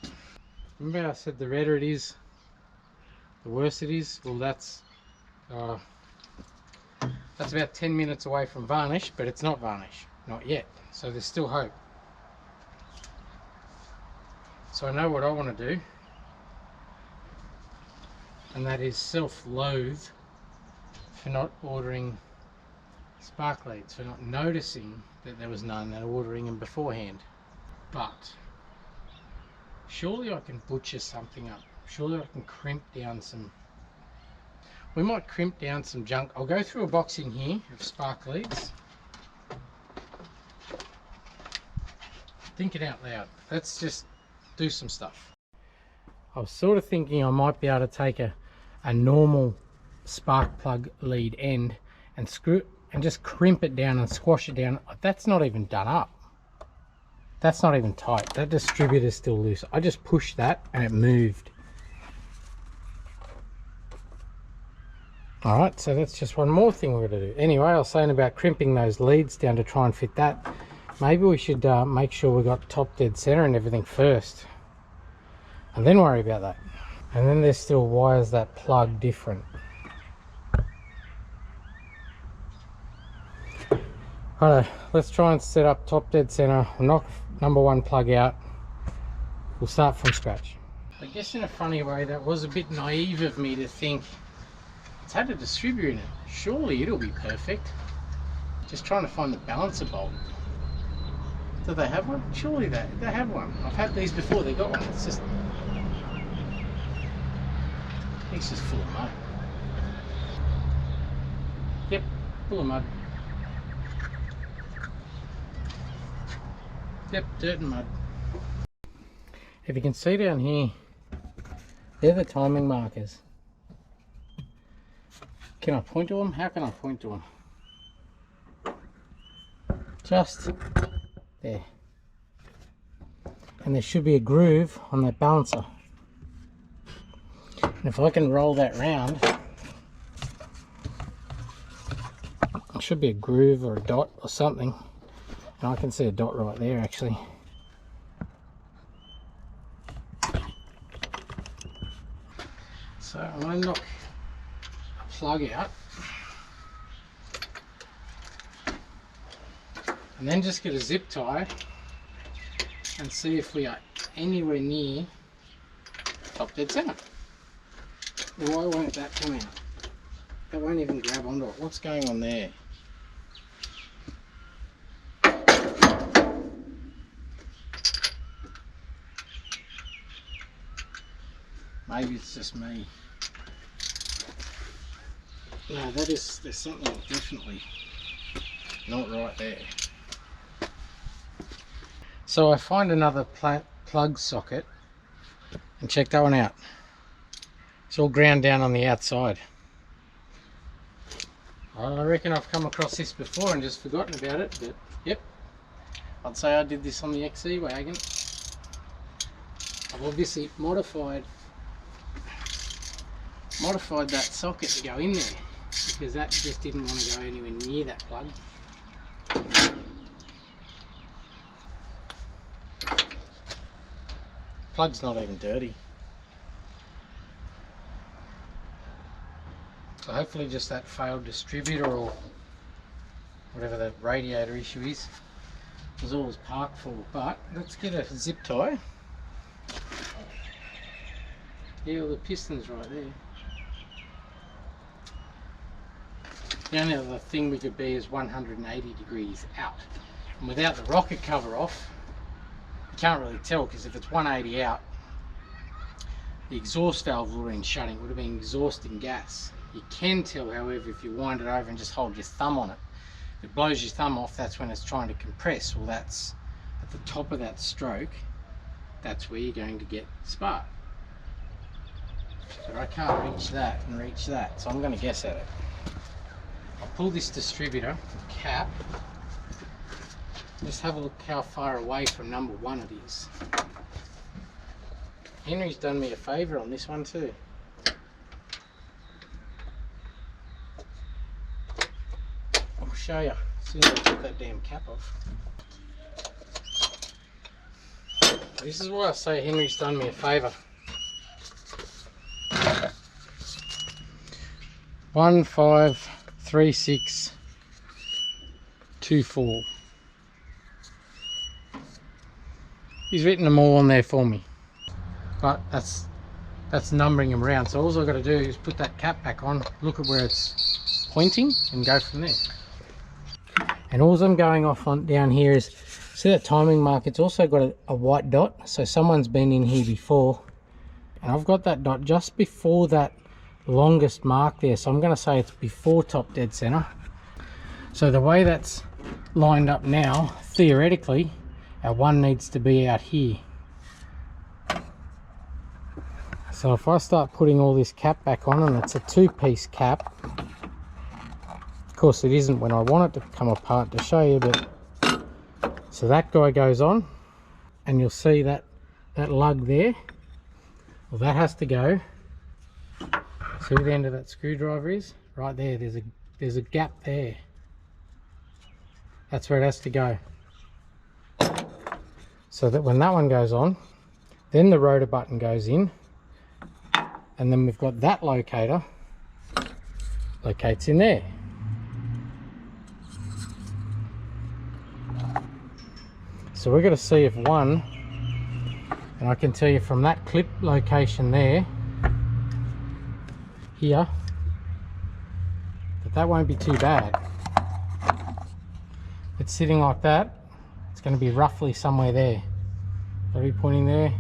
Remember I said the redder it is, the worse it is? Well, that's about 10 minutes away from varnish, but it's not varnish, not yet. So there's still hope. So I know what I want to do. and that is self-loathe for not ordering spark leads, for not noticing that there was none and ordering them beforehand. But surely I can butcher something up. Surely I can crimp down some. We might crimp down some junk. I'll go through a box in here of spark leads. Thinking out loud. Let's just do some stuff. I was sort of thinking I might be able to take a normal spark plug lead end and screw and just crimp it down and squash it down. That's not even done up. That's not even tight. That distributor's still loose. I just pushed that and it moved. Alright, so that's just one more thing we're going to do. Anyway, I was saying about crimping those leads down to try and fit that. Maybe we should make sure we got top dead center and everything first, and then worry about that. And then there's still wires that plug different. Alright, let's try and set up top dead center. We'll knock number one plug out. We'll start from scratch. I guess in a funny way that was a bit naive of me to think it's had a distributor in it. Surely it'll be perfect. Just trying to find the balancer bolt. Do they have one? Surely they have one. I've had these before, they got one. It's just full of mud. Yep, full of mud. Yep, dirt and mud. If you can see down here, they're the timing markers. Can I point to them? How can I point to them? Just there. And there should be a groove on that balancer. And if I can roll that round, there should be a groove or a dot or something. And I can see a dot right there actually. So I'm going to knock a plug out. And then just get a zip tie and see if we are anywhere near top dead center. Why won't that come out? That won't even grab onto it. What's going on there? Maybe it's just me. No, there's something definitely not right there. So I find another plug socket and check that one out. It's all ground down on the outside. I reckon I've come across this before and just forgotten about it, but yep, I'd say I did this on the XE wagon. I've obviously modified that socket to go in there because that just didn't want to go anywhere near that plug. Plug's not even dirty. So hopefully just that failed distributor or whatever the radiator issue is was all it was parked for. But let's get a zip tie. Yeah, all the pistons right there. The only other thing we could be is 180 degrees out. And without the rocket cover off, you can't really tell, because if it's 180 out, the exhaust valve would have been shutting, it would have been exhausting gas. You can tell, however, if you wind it over and just hold your thumb on it. If it blows your thumb off, that's when it's trying to compress. Well, that's at the top of that stroke, that's where you're going to get spark. But I can't reach that and reach that, so I'm going to guess at it. I'll pull this distributor cap, just have a look how far away from number one it is. Henry's done me a favour on this one too. I'll show you as soon as I take that damn cap off. This is why I say Henry's done me a favour. 153624. He's written them all on there for me. But that's that's numbering them around. So all I've got to do is put that cap back on, look at where it's pointing, and go from there. And all I'm going off on down here is, see that timing mark? It's also got a white dot, so someone's been in here before, and I've got that dot just before that longest mark there, so I'm going to say it's before top dead center. So the way that's lined up now, theoretically our one needs to be out here. So if I start putting all this cap back on, and it's a two-piece cap, of course it isn't when I want it to come apart to show you, but so that guy goes on, and you'll see that lug there, well, that has to go. See where the end of that screwdriver is? Right there, there's a gap there. That's where it has to go. So that when that one goes on, then the rotor button goes in, and then we've got that locator locates in there. So we're going to see if one, and I can tell you from that clip location there, here, that won't be too bad. If it's sitting like that, it's going to be roughly somewhere there. I'll be pointing there,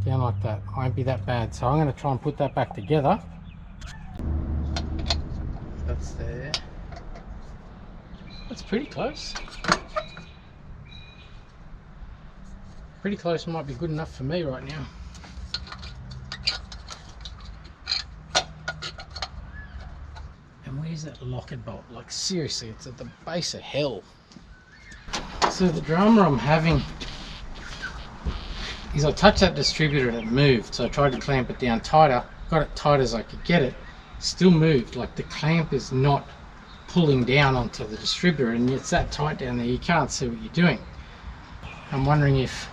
down like that. It won't be that bad. So I'm going to try and put that back together. That's there. That's pretty close. Pretty close might be good enough for me right now. And where's that locket bolt? Like seriously, it's at the base of hell. So the drama I'm having is I touched that distributor and it moved. So I tried to clamp it down tighter, got it tight as I could get it, still moved. Like the clamp is not pulling down onto the distributor, and it's that tight down there you can't see what you're doing. I'm wondering if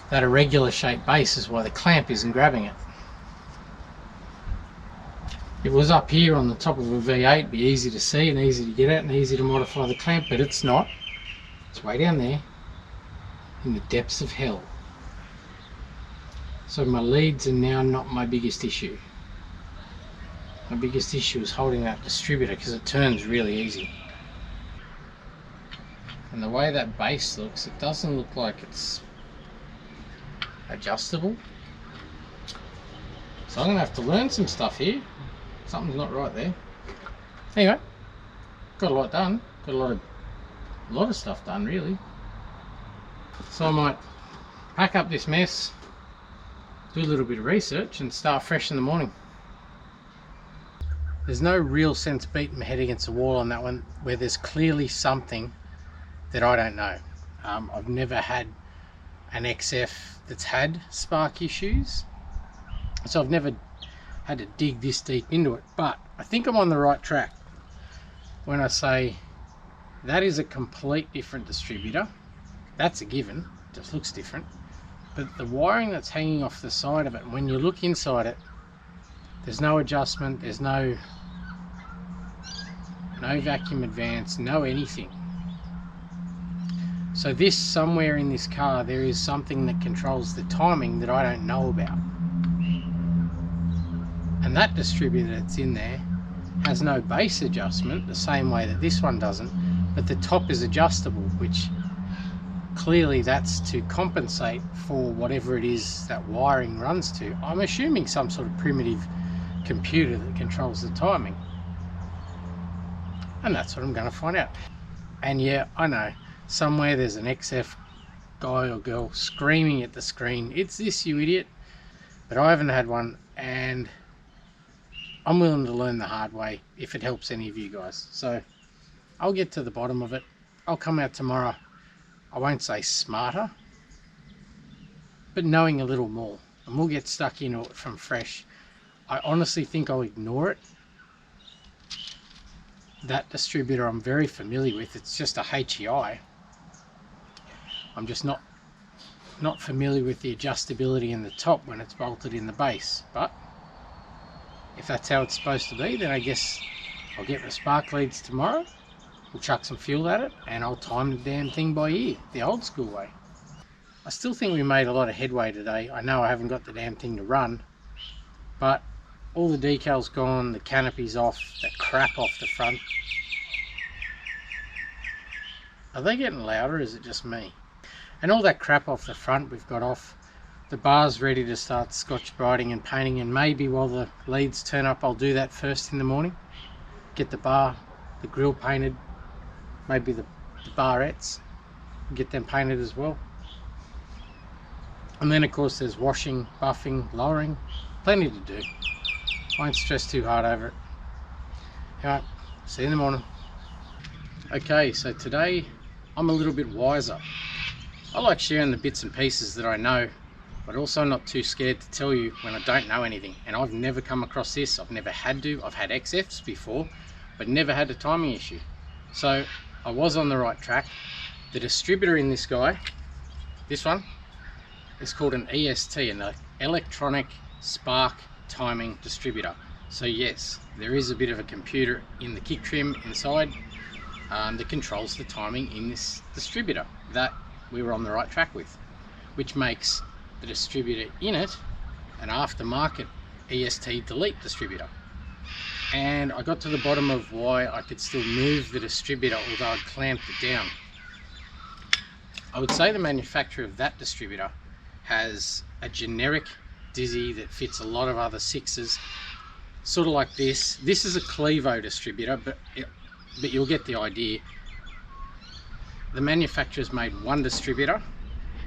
that irregular shaped base is why the clamp isn't grabbing it. If it was up here on the top of a V8, it'd be easy to see and easy to get at and easy to modify the clamp, but it's not. It's way down there in the depths of hell. So my leads are now not my biggest issue. My biggest issue is holding that distributor because it turns really easy. And the way that base looks, it doesn't look like it's adjustable. So I'm going to have to learn some stuff here. Something's not right there. Anyway, got a lot done. Got a lot of stuff done really. So I might pack up this mess, do a little bit of research and start fresh in the morning. There's no real sense beating my head against the wall on that one where there's clearly something that I don't know. I've never had an XF that's had spark issues, so I've never had to dig this deep into it, but I think I'm on the right track when I say that is a complete different distributor. That's a given, it just looks different, but the wiring that's hanging off the side of it, when you look inside it, there's no adjustment, there's no vacuum advance, no anything. So this, somewhere in this car, there is something that controls the timing that I don't know about. And that distributor that's in there has no base adjustment, the same way that this one doesn't, but the top is adjustable, which clearly that's to compensate for whatever it is that wiring runs to. I'm assuming some sort of primitive computer that controls the timing. And that's what I'm going to find out. And yeah, I know, somewhere there's an XF guy or girl screaming at the screen, "It's this, you idiot." But I haven't had one, and I'm willing to learn the hard way if it helps any of you guys. So I'll get to the bottom of it. I'll come out tomorrow, I won't say smarter, but knowing a little more, and we'll get stuck into it from fresh. I honestly think I'll ignore it. That distributor I'm very familiar with, it's just a HEI. I'm just not familiar with the adjustability in the top when it's bolted in the base, but if that's how it's supposed to be, then I guess I'll get my spark leads tomorrow, we'll chuck some fuel at it, and I'll time the damn thing by ear, the old school way. I still think we made a lot of headway today. I know I haven't got the damn thing to run, but all the decals gone, the canopy's off, the crap off the front. Are they getting louder, or is it just me? And all that crap off the front we've got off. The bar's ready to start scotch brighting and painting, and maybe while the leads turn up I'll do that first in the morning. Get the bar, the grill painted, maybe the barrettes, get them painted as well. And then of course there's washing, buffing, lowering, plenty to do. I won't stress too hard over it. Alright, see you in the morning. Okay, so today I'm a little bit wiser. I like sharing the bits and pieces that I know, but also not too scared to tell you when I don't know anything. And I've never come across this, I've never had to. I've had XFs before, but never had a timing issue. So I was on the right track. The distributor in this guy, this one, is called an EST, an electronic spark timing distributor. So yes, there is a bit of a computer in the kick trim inside that controls the timing in this distributor that we were on the right track with, which makes the distributor in it an aftermarket EST delete distributor. And I got to the bottom of why I could still move the distributor although I'd clamped it down. I would say the manufacturer of that distributor has a generic Dizzy that fits a lot of other 6s, sort of like this. This is a Clevo distributor, but you'll get the idea. The manufacturer's made one distributor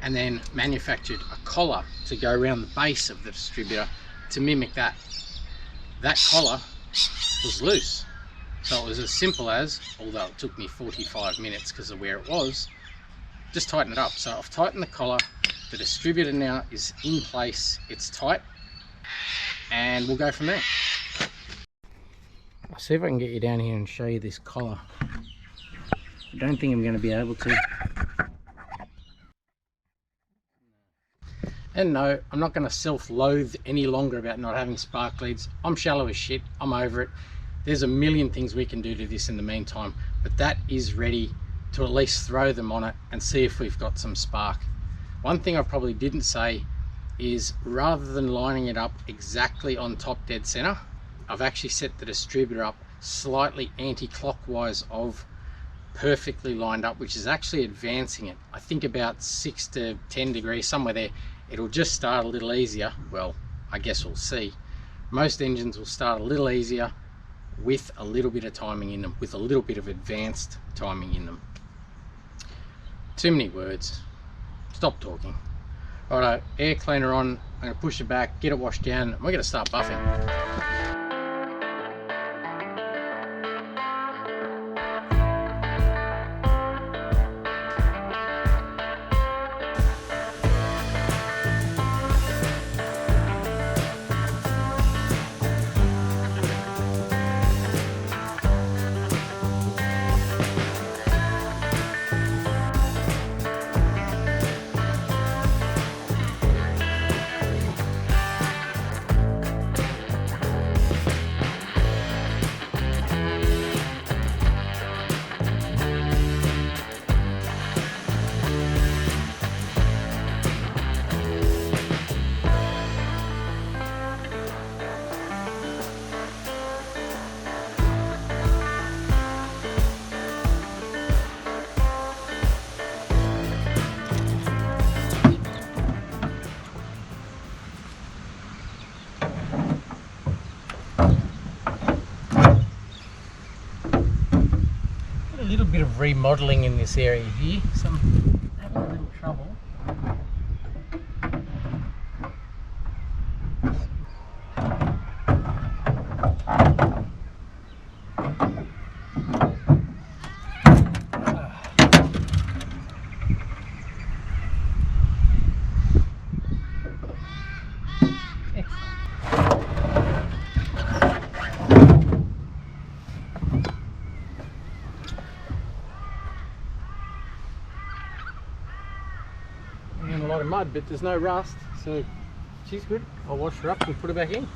and then manufactured a collar to go around the base of the distributor to mimic that. That collar was loose, so it was as simple as, although it took me 45 minutes because of where it was, just tighten it up. So I've tightened the collar, the distributor now is in place, it's tight, and we'll go from there. I'll see if I can get you down here and show you this collar. I don't think I'm going to be able to. And no, I'm not going to self-loathe any longer about not having spark leads. I'm shallow as shit, I'm over it. There's a million things we can do to this in the meantime, but that is ready to at least throw them on it and see if we've got some spark. One thing I probably didn't say is, rather than lining it up exactly on top dead center, I've actually set the distributor up slightly anti-clockwise of perfectly lined up, which is actually advancing it. I think about 6 to 10 degrees, somewhere there. It'll just start a little easier. Well, I guess we'll see. Most engines will start a little easier with a little bit of timing in them, with a little bit of advanced timing in them. Too many words. Stop talking. Righto, air cleaner on. I'm going to push it back, get it washed down, and we're going to start buffing. A little bit of remodeling in this area here, so I'm having a little trouble. A lot of mud, but there's no rust, so she's good. I'll wash her up and put her back in.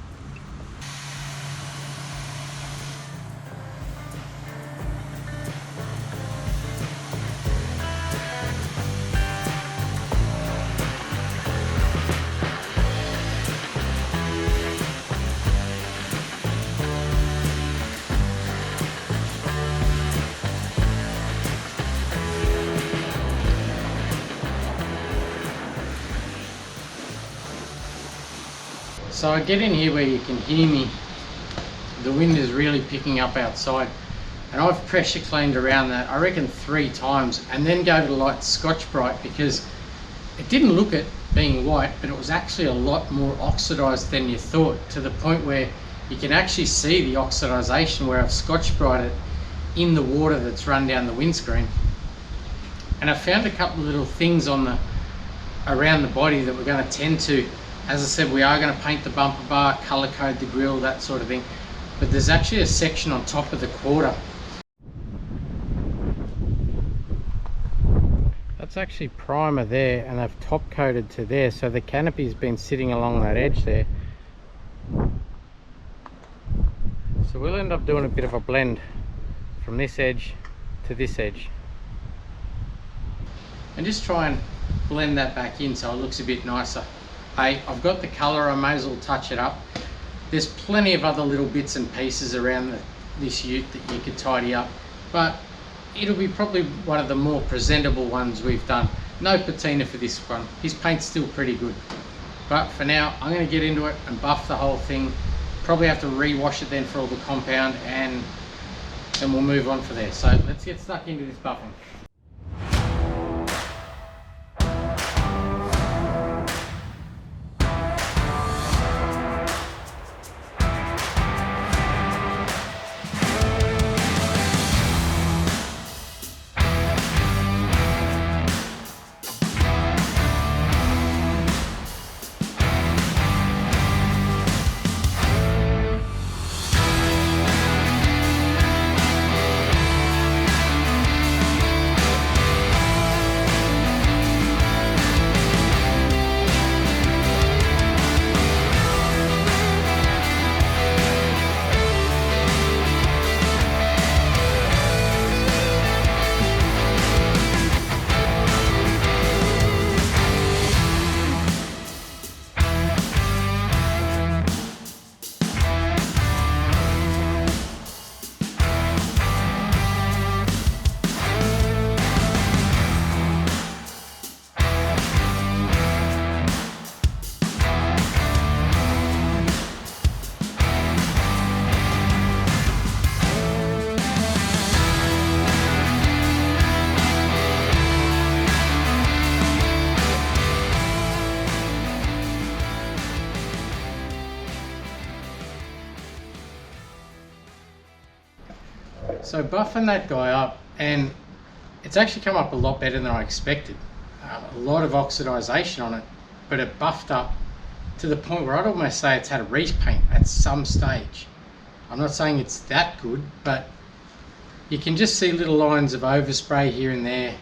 So I get in here where you can hear me. The wind is really picking up outside, and I've pressure cleaned around that, I reckon 3 times, and then gave it a light Scotch Brite, because it didn't look it being white, but it was actually a lot more oxidized than you thought, to the point where you can actually see the oxidization where I've Scotch Brite it in the water that's run down the windscreen. And I found a couple of little things on around the body that we're going to tend to. As I said, we are going to paint the bumper bar, color code the grille, that sort of thing. But there's actually a section on top of the quarter. That's actually primer there, and they've top coated to there, so the canopy's been sitting along that edge there. So we'll end up doing a bit of a blend from this edge to this edge. And just try and blend that back in so it looks a bit nicer. Hey, I've got the colour, I may as well touch it up. There's plenty of other little bits and pieces around this ute that you could tidy up, but it'll be probably one of the more presentable ones we've done. No patina for this one. His paint's still pretty good. But for now, I'm going to get into it and buff the whole thing. Probably have to re-wash it then for all the compound, and then we'll move on from there. So let's get stuck into this buffing. So buffing that guy up, and it's actually come up a lot better than I expected. A lot of oxidization on it, but it buffed up to the point where I'd almost say it's had a repaint at some stage. I'm not saying it's that good, but you can just see little lines of overspray here and there.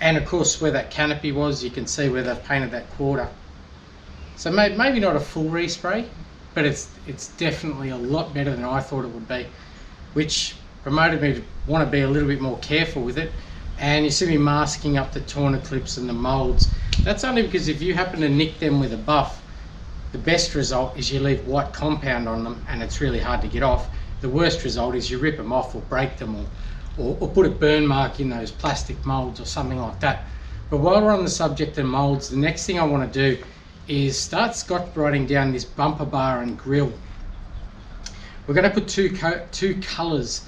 And of course where that canopy was, you can see where they've painted that quarter. So maybe not a full respray, but it's definitely a lot better than I thought it would be, which promoted me to want to be a little bit more careful with it. And you see me masking up the torn clips and the molds. That's only because if you happen to nick them with a buff, the best result is you leave white compound on them and it's really hard to get off. The worst result is you rip them off or break them, or put a burn mark in those plastic molds or something like that. But while we're on the subject of molds, the next thing I want to do is start Scotch Briting down this bumper bar and grille. We're going to put two colours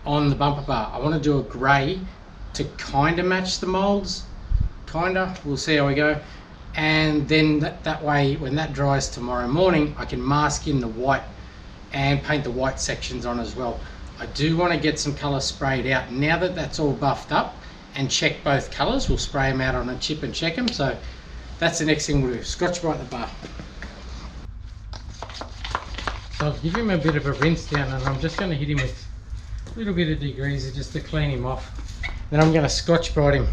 on the bumper bar. I want to do a grey to kind of match the molds, we'll see how we go. And then that way, when that dries tomorrow morning, I can mask in the white and paint the white sections on as well. I do want to get some colour sprayed out. Now that that's all buffed up, and check both colours, we'll spray them out on a chip and check them. So that's the next thing we'll do, Scotch Brite the bar. So I'll give him a bit of a rinse down, and I'm just going to hit him with a little bit of degreaser just to clean him off. Then I'm going to Scotch Brite him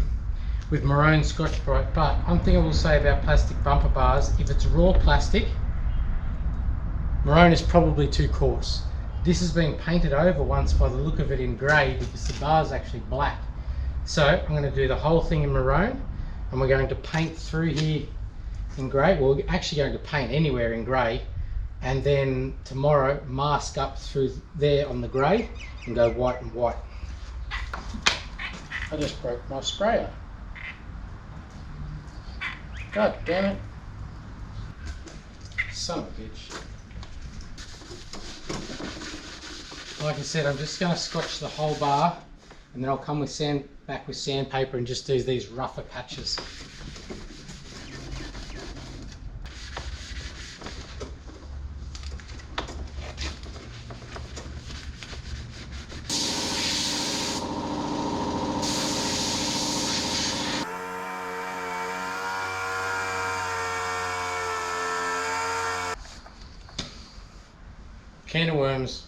with maroon Scotch Brite. But one thing I will say about plastic bumper bars, if it's raw plastic, maroon is probably too coarse. This has been painted over once by the look of it in grey, because the bar is actually black. So I'm going to do the whole thing in maroon, and we're going to paint through here in grey. Well, we're actually going to paint anywhere in grey, and then tomorrow mask up through there on the grey and go white and white. I just broke my sprayer. God damn it. Son of a bitch. Like I said, I'm just going to scotch the whole bar, and then I'll come back with sandpaper and just do these rougher patches. Can of worms.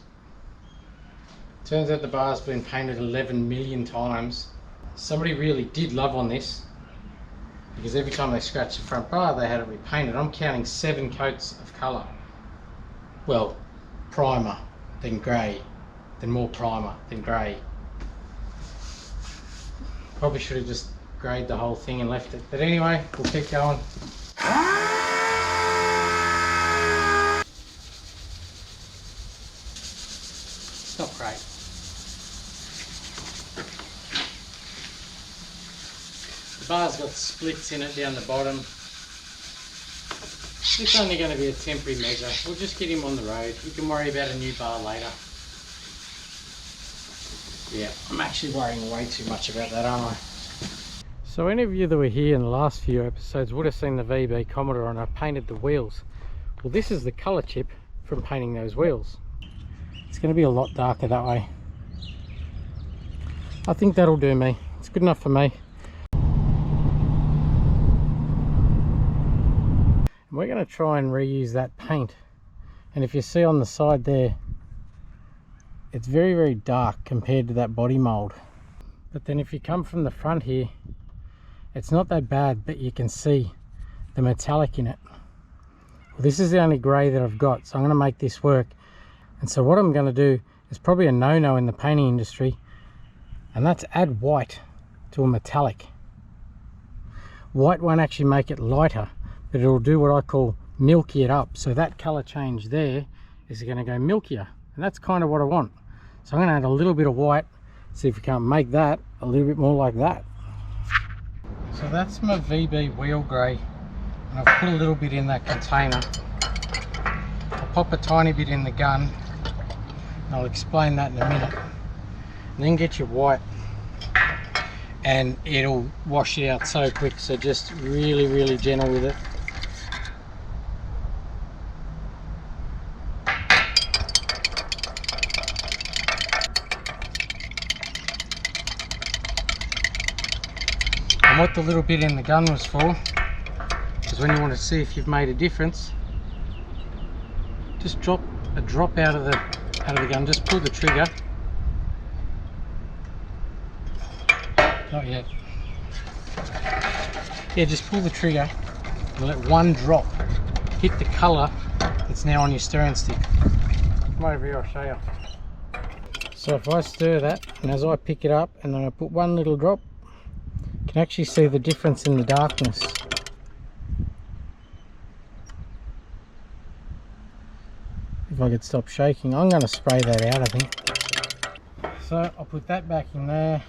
Turns out the bar's been painted 11 million times. Somebody really did love on this, because every time they scratched the front bar they had it repainted. I'm counting 7 coats of colour. Well, primer, then grey, then more primer, then grey. Probably should have just greyed the whole thing and left it. But anyway, we'll keep going. It's not great. The bar's got splits in it down the bottom. It's only going to be a temporary measure. We'll just get him on the road. We can worry about a new bar later. Yeah, I'm actually worrying way too much about that, aren't I? So any of you that were here in the last few episodes would have seen the VB Commodore, and I painted the wheels. Well, this is the colour chip from painting those wheels. It's going to be a lot darker that way. I think that'll do me. It's good enough for me. And we're going to try and reuse that paint. And if you see on the side there, it's very, very dark compared to that body mould. But then if you come from the front here, it's not that bad, but you can see the metallic in it. Well, this is the only grey that I've got, so I'm going to make this work. And so what I'm going to do is probably a no-no in the painting industry, and that's add white to a metallic. White won't actually make it lighter, but it'll do what I call milky it up. So that colour change there is going to go milkier, and that's kind of what I want. So I'm going to add a little bit of white, see if we can't make that a little bit more like that. So that's my VB wheel grey, and I've put a little bit in that container. I'll pop a tiny bit in the gun, and I'll explain that in a minute. And then get your white, and it'll wash it out so quick, so just really, really gentle with it. And what the little bit in the gun was for is when you want to see if you've made a difference, just drop a drop out of the gun, just pull the trigger. Not yet. Yeah, just pull the trigger and let one drop hit the colour that's now on your stirring stick. Come over here, I'll show you. So if I stir that, and as I pick it up and then I put one little drop, you can actually see the difference in the darkness. If I could stop shaking, I'm going to spray that out, I think. So I'll put that back in there.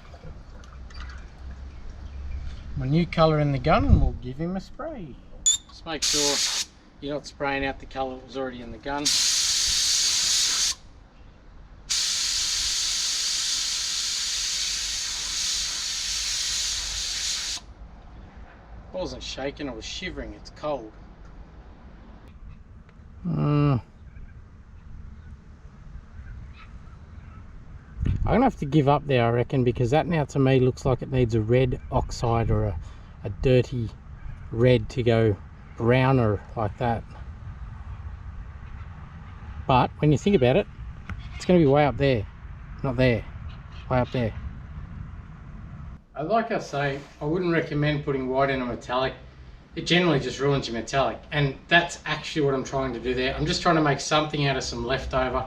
My new colour in the gun, and we'll give him a spray. Just make sure you're not spraying out the colour that was already in the gun. I wasn't shaking, I was shivering, it's cold. I'm going to have to give up there, I reckon, because that now to me looks like it needs a red oxide or a dirty red to go browner like that. But when you think about it, it's going to be way up there, not there, way up there. Like I say, I wouldn't recommend putting white in a metallic. It generally just ruins your metallic, and that's actually what I'm trying to do there. I'm just trying to make something out of some leftover,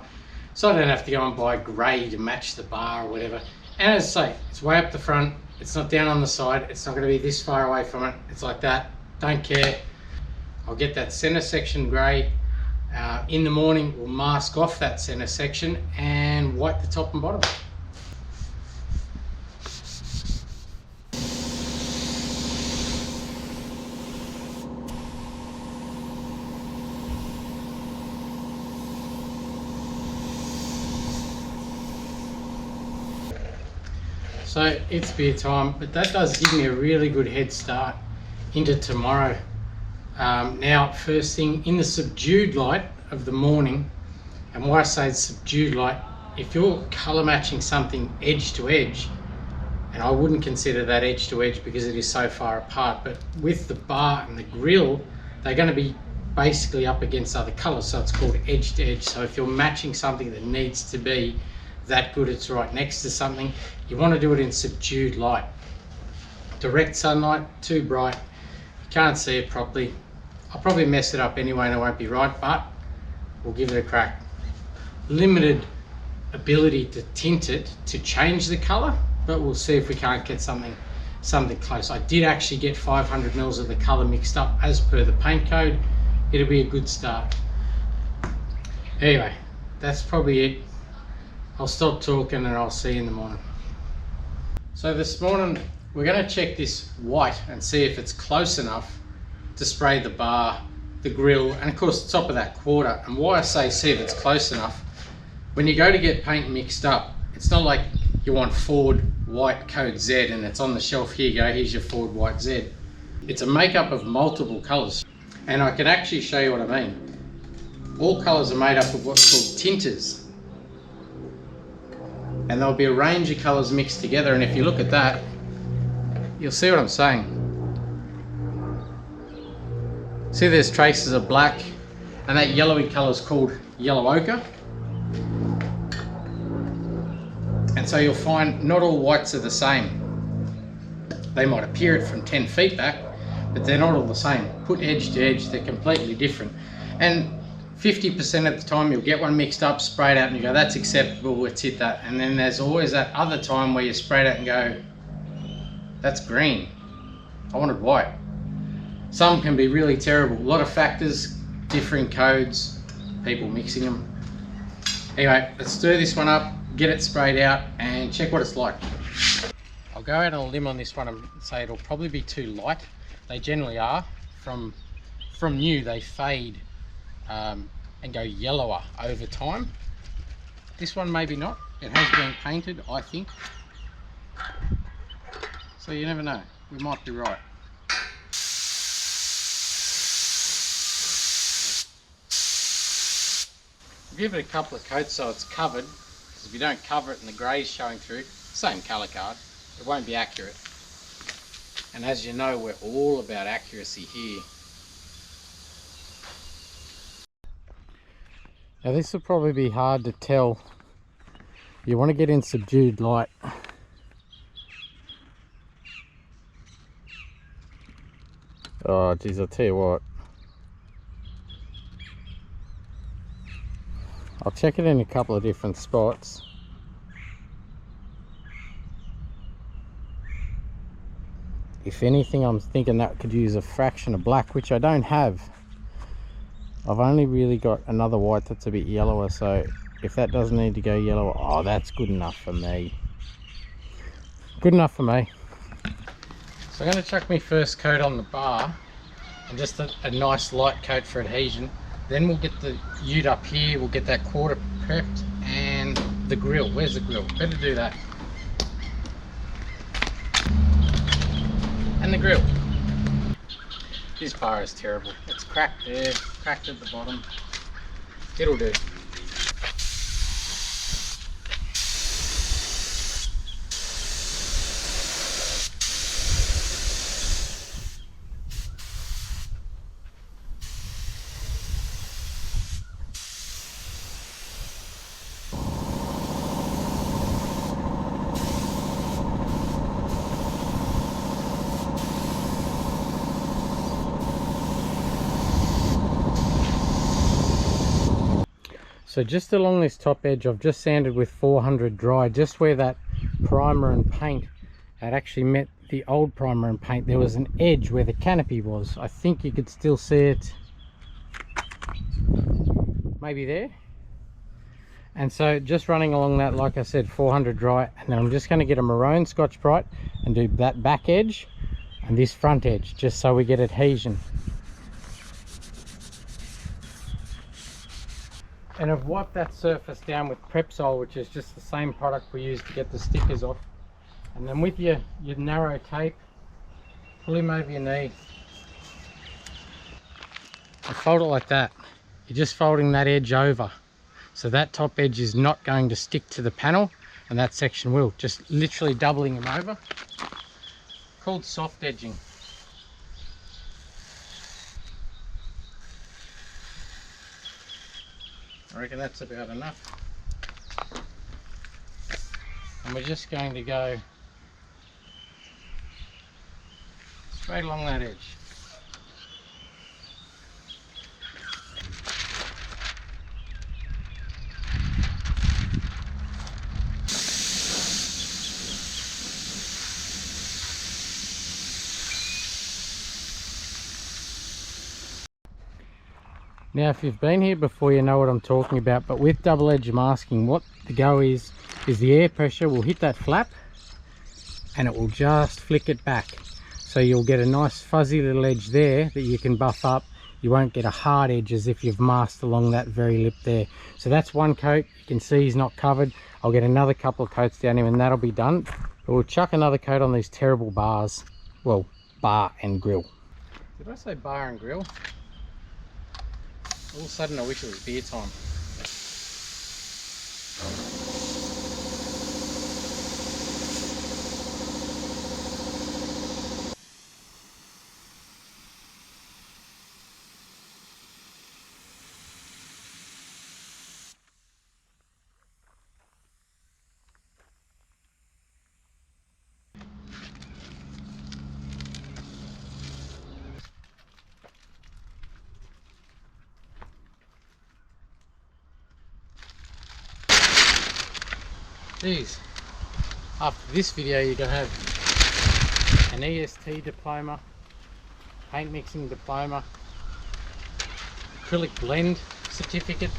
so I don't have to go and buy grey to match the bar or whatever. And as I say, it's way up the front, it's not down on the side, it's not going to be this far away from it, it's like that, don't care. I'll get that centre section grey. In the morning we'll mask off that centre section and wipe the top and bottom. So it's beer time, but that does give me a really good head start into tomorrow. Now, first thing, in the subdued light of the morning, and why I say subdued light, if you're colour matching something edge to edge, and I wouldn't consider that edge to edge because it is so far apart, but with the bar and the grill, they're going to be basically up against other colours, so it's called edge to edge. So if you're matching something that needs to be that good it's right next to something, you want to do it in subdued light. Direct sunlight, too bright, you can't see it properly. I'll probably mess it up anyway and it won't be right, but we'll give it a crack. Limited ability to tint it to change the colour, but we'll see if we can't get something close. I did actually get 500 mils of the colour mixed up as per the paint code. It'll be a good start. Anyway, that's probably it. I'll stop talking and I'll see you in the morning. So this morning we're going to check this white and see if it's close enough to spray the bar, the grill, and of course the top of that quarter. And why I say see if it's close enough, when you go to get paint mixed up, it's not like you want Ford white code Z and it's on the shelf, here you go, here's your Ford white Z. It's a makeup of multiple colours, and I can actually show you what I mean. All colours are made up of what's called tinters, and there'll be a range of colours mixed together, and if you look at that, you'll see what I'm saying. See, there's traces of black, and that yellowy colour is called yellow ochre. And so you'll find not all whites are the same. They might appear it from 10 feet back, but they're not all the same. Put edge to edge, they're completely different. And 50% of the time you'll get one mixed up, spray it out and you go, that's acceptable, let's hit that. And then there's always that other time where you spray it out and go, that's green, I wanted white. Some can be really terrible. A lot of factors, differing codes, people mixing them. Anyway, let's stir this one up, get it sprayed out and check what it's like. I'll go out on a limb on this one and say it'll probably be too light. They generally are. From new they fade and go yellower over time. This one maybe not. It has been painted, I think. So you never know, we might be right. Give it a couple of coats so it's covered, because if you don't cover it and the grey's showing through, same colour card, it won't be accurate. And as you know, we're all about accuracy here. Now this will probably be hard to tell. You want to get in subdued light. Oh geez, I'll tell you what. I'll check it in a couple of different spots. If anything, I'm thinking that could use a fraction of black, which I don't have. I've only really got another white that's a bit yellower, so if that doesn't need to go yellower, oh, that's good enough for me. Good enough for me. So I'm going to chuck my first coat on the bar, and just a nice light coat for adhesion. Then we'll get the ute up here, we'll get that quarter prepped, and the grill. Where's the grill? Better do that. And the grill. This bar is terrible. It's cracked there, cracked at the bottom. It'll do. So just along this top edge, I've just sanded with 400 dry, just where that primer and paint had actually met the old primer and paint. There was an edge where the canopy was. I think you could still see it, maybe there. And so just running along that, like I said, 400 dry, and then I'm just going to get a maroon Scotch-Brite and do that back edge and this front edge, just so we get adhesion. And I've wiped that surface down with Prepsol, which is just the same product we use to get the stickers off. And then with your narrow tape, pull him over your knee and fold it like that. You're just folding that edge over. So that top edge is not going to stick to the panel and that section will. Just literally doubling him over. Called soft edging. I reckon that's about enough. And we're just going to go straight along that edge. Now if you've been here before you know what I'm talking about, but with double edge masking, what the go is the air pressure will hit that flap and it will just flick it back. So you'll get a nice fuzzy little edge there that you can buff up. You won't get a hard edge as if you've masked along that very lip there. So that's one coat. You can see he's not covered. I'll get another couple of coats down him and that'll be done. But we'll chuck another coat on these terrible bars. Well, bar and grill. Did I say bar and grill? All of a sudden I wish it was beer time. Geez, after this video you're going to have an EST diploma, paint mixing diploma, acrylic blend certificate.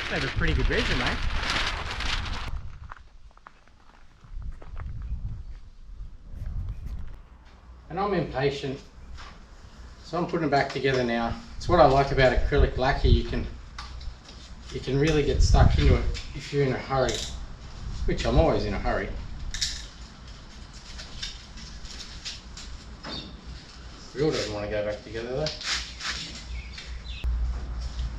That's a pretty good resume. And I'm impatient, so I'm putting it back together now. It's what I like about acrylic lacquer. You can really get stuck into it if you're in a hurry, which I'm always in a hurry. Real doesn't want to go back together though.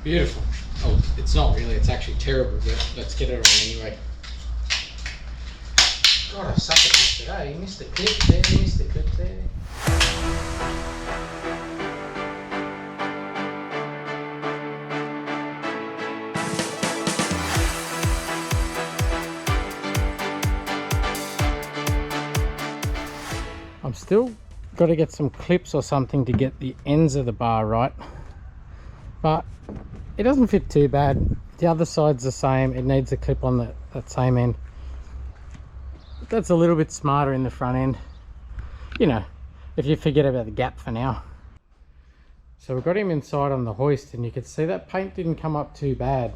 Beautiful. Oh, it's not really, it's actually terrible, but let's get it on anyway. God, I suck at this today. You missed the clip there, you missed the clip there. I'm still got to get some clips or something to get the ends of the bar right, but it doesn't fit too bad. The other side's the same, it needs a clip on that same end. That's a little bit smarter in the front end, you know, if you forget about the gap for now. So we've got him inside on the hoist and you can see that paint didn't come up too bad.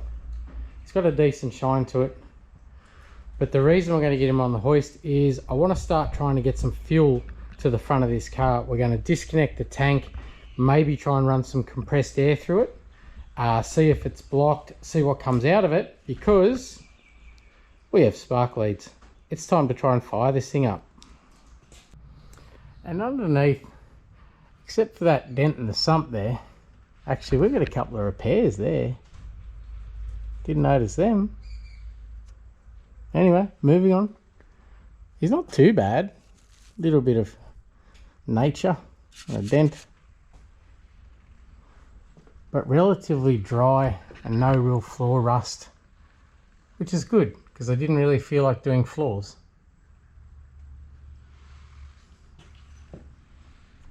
It's got a decent shine to it. But the reason we're going to get him on the hoist is I want to start trying to get some fuel to the front of this car. We're going to disconnect the tank, maybe try and run some compressed air through it, see if it's blocked, see what comes out of it, because we have spark leads. It's time to try and fire this thing up. And underneath, except for that dent in the sump there, actually we've got a couple of repairs there. Didn't notice them. Anyway, moving on. He's not too bad. Little bit of nature, a dent, but relatively dry and no real floor rust, which is good because I didn't really feel like doing floors.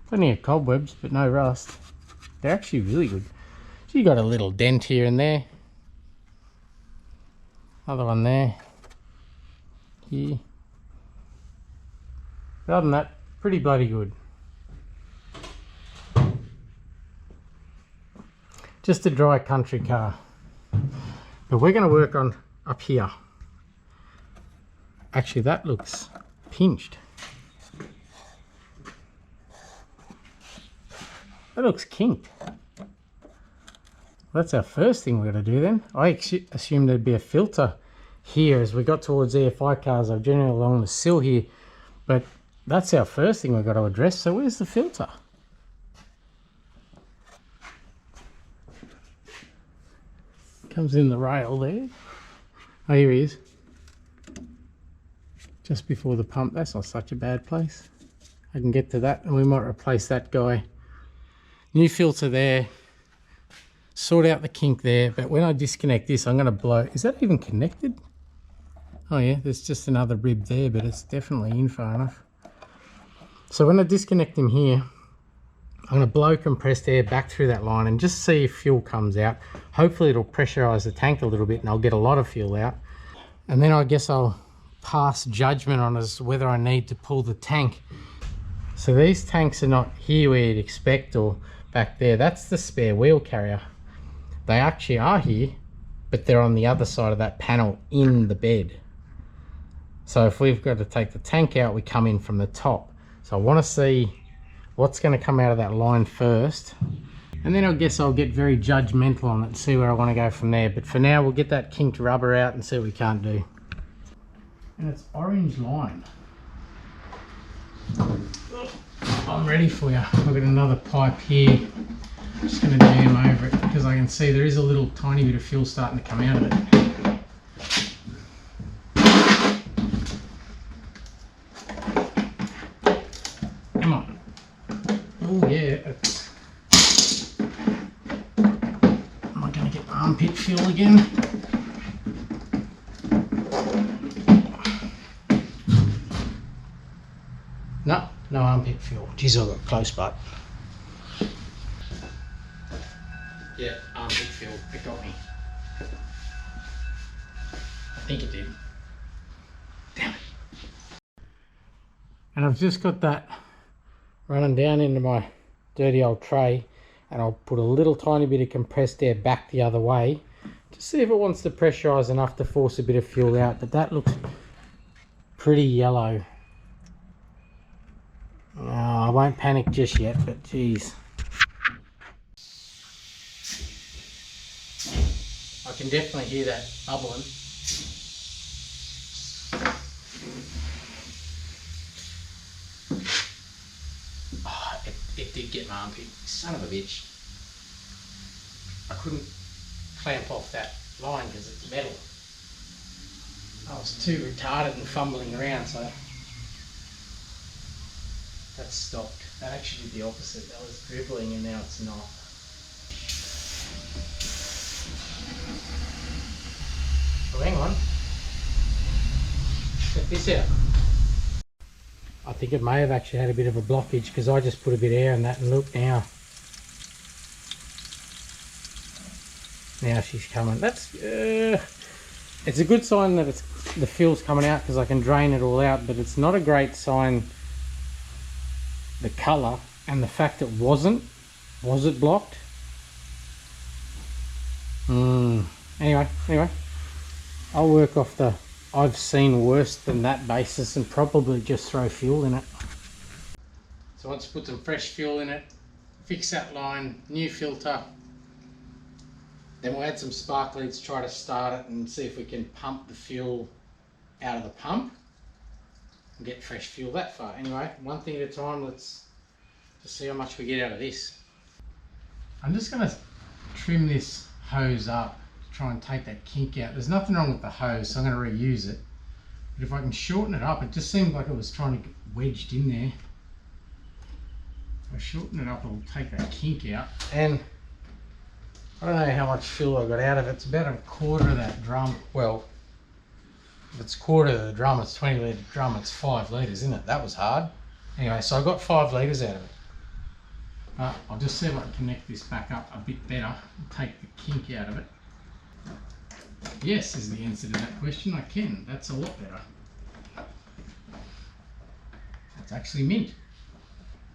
Plenty of cobwebs, but no rust. They're actually really good. So you got a little dent here and there. Another one there. Here. But other than that, pretty bloody good. Just a dry country car. But we're going to work on up here. Actually, that looks pinched. That looks kinked. That's our first thing we're going to do then. I assume there'd be a filter here as we got towards EFI cars. I've generally along the sill here, but that's our first thing we've got to address. So where's the filter? Comes in the rail there. Oh, here he is. Just before the pump. That's not such a bad place. I can get to that, and we might replace that guy. New filter there. Sort out the kink there, but when I disconnect this, I'm going to blow. Is that even connected? Oh yeah, there's just another rib there, but it's definitely in far enough. So when I disconnect him here, I'm going to blow compressed air back through that line and just see if fuel comes out. Hopefully it'll pressurize the tank a little bit and I'll get a lot of fuel out. And then I guess I'll pass judgment on as whether I need to pull the tank. So these tanks are not here where you'd expect or back there. That's the spare wheel carrier. They actually are here, but they're on the other side of that panel in the bed. So if we've got to take the tank out, we come in from the top. So I want to see what's going to come out of that line first. And then I guess I'll get very judgmental on it and see where I want to go from there. But for now, we'll get that kinked rubber out and see what we can't do. And it's orange line. I'm ready for you. I've got another pipe here. I'm just going to jam over it because I can see there is a little tiny bit of fuel starting to come out of it. Come on. Oh yeah. Am I going to get armpit fuel again? No, no armpit fuel. Jeez, I got close, but. Yeah, armpit fuel. It got me. I think it did. Damn it. And I've just got that running down into my dirty old tray, and I'll put a little tiny bit of compressed air back the other way to see if it wants to pressurize enough to force a bit of fuel out. But that looks pretty yellow. Oh, I won't panic just yet, but geez. I can definitely hear that bubbling. Oh, it did get my armpit. Son of a bitch. I couldn't clamp off that line because it's metal. I was too retarded and fumbling around, so that stopped. That actually did the opposite. That was dribbling and now it's not. Oh, hang on. Check this out. I think it may have actually had a bit of a blockage because I just put a bit of air in that, and look now. Now she's coming. That's it's a good sign that the fuel's coming out because I can drain it all out, but it's not a great sign. The colour and the fact it wasn't. Was it blocked? Anyway. I'll work off the I've seen worse than that basis and probably just throw fuel in it. So once put some fresh fuel in it, fix that line, new filter, then we'll add some spark leads, try to start it and see if we can pump the fuel out of the pump and get fresh fuel that far. Anyway, one thing at a time, let's just see how much we get out of this. I'm just going to trim this hose up to try and take that kink out. There's nothing wrong with the hose, so I'm going to reuse it. But if I can shorten it up, it just seemed like it was trying to get wedged in there. If I shorten it up, it'll take that kink out. And I don't know how much fuel I got out of it. It's about a quarter of that drum. Well, if it's a quarter of the drum, it's 20 litre drum, it's 5 litres, isn't it? That was hard. Anyway, so I got 5 litres out of it. I'll just see if I can connect this back up a bit better and take the kink out of it. Yes is the answer to that question. I can. That's a lot better. It's actually mint.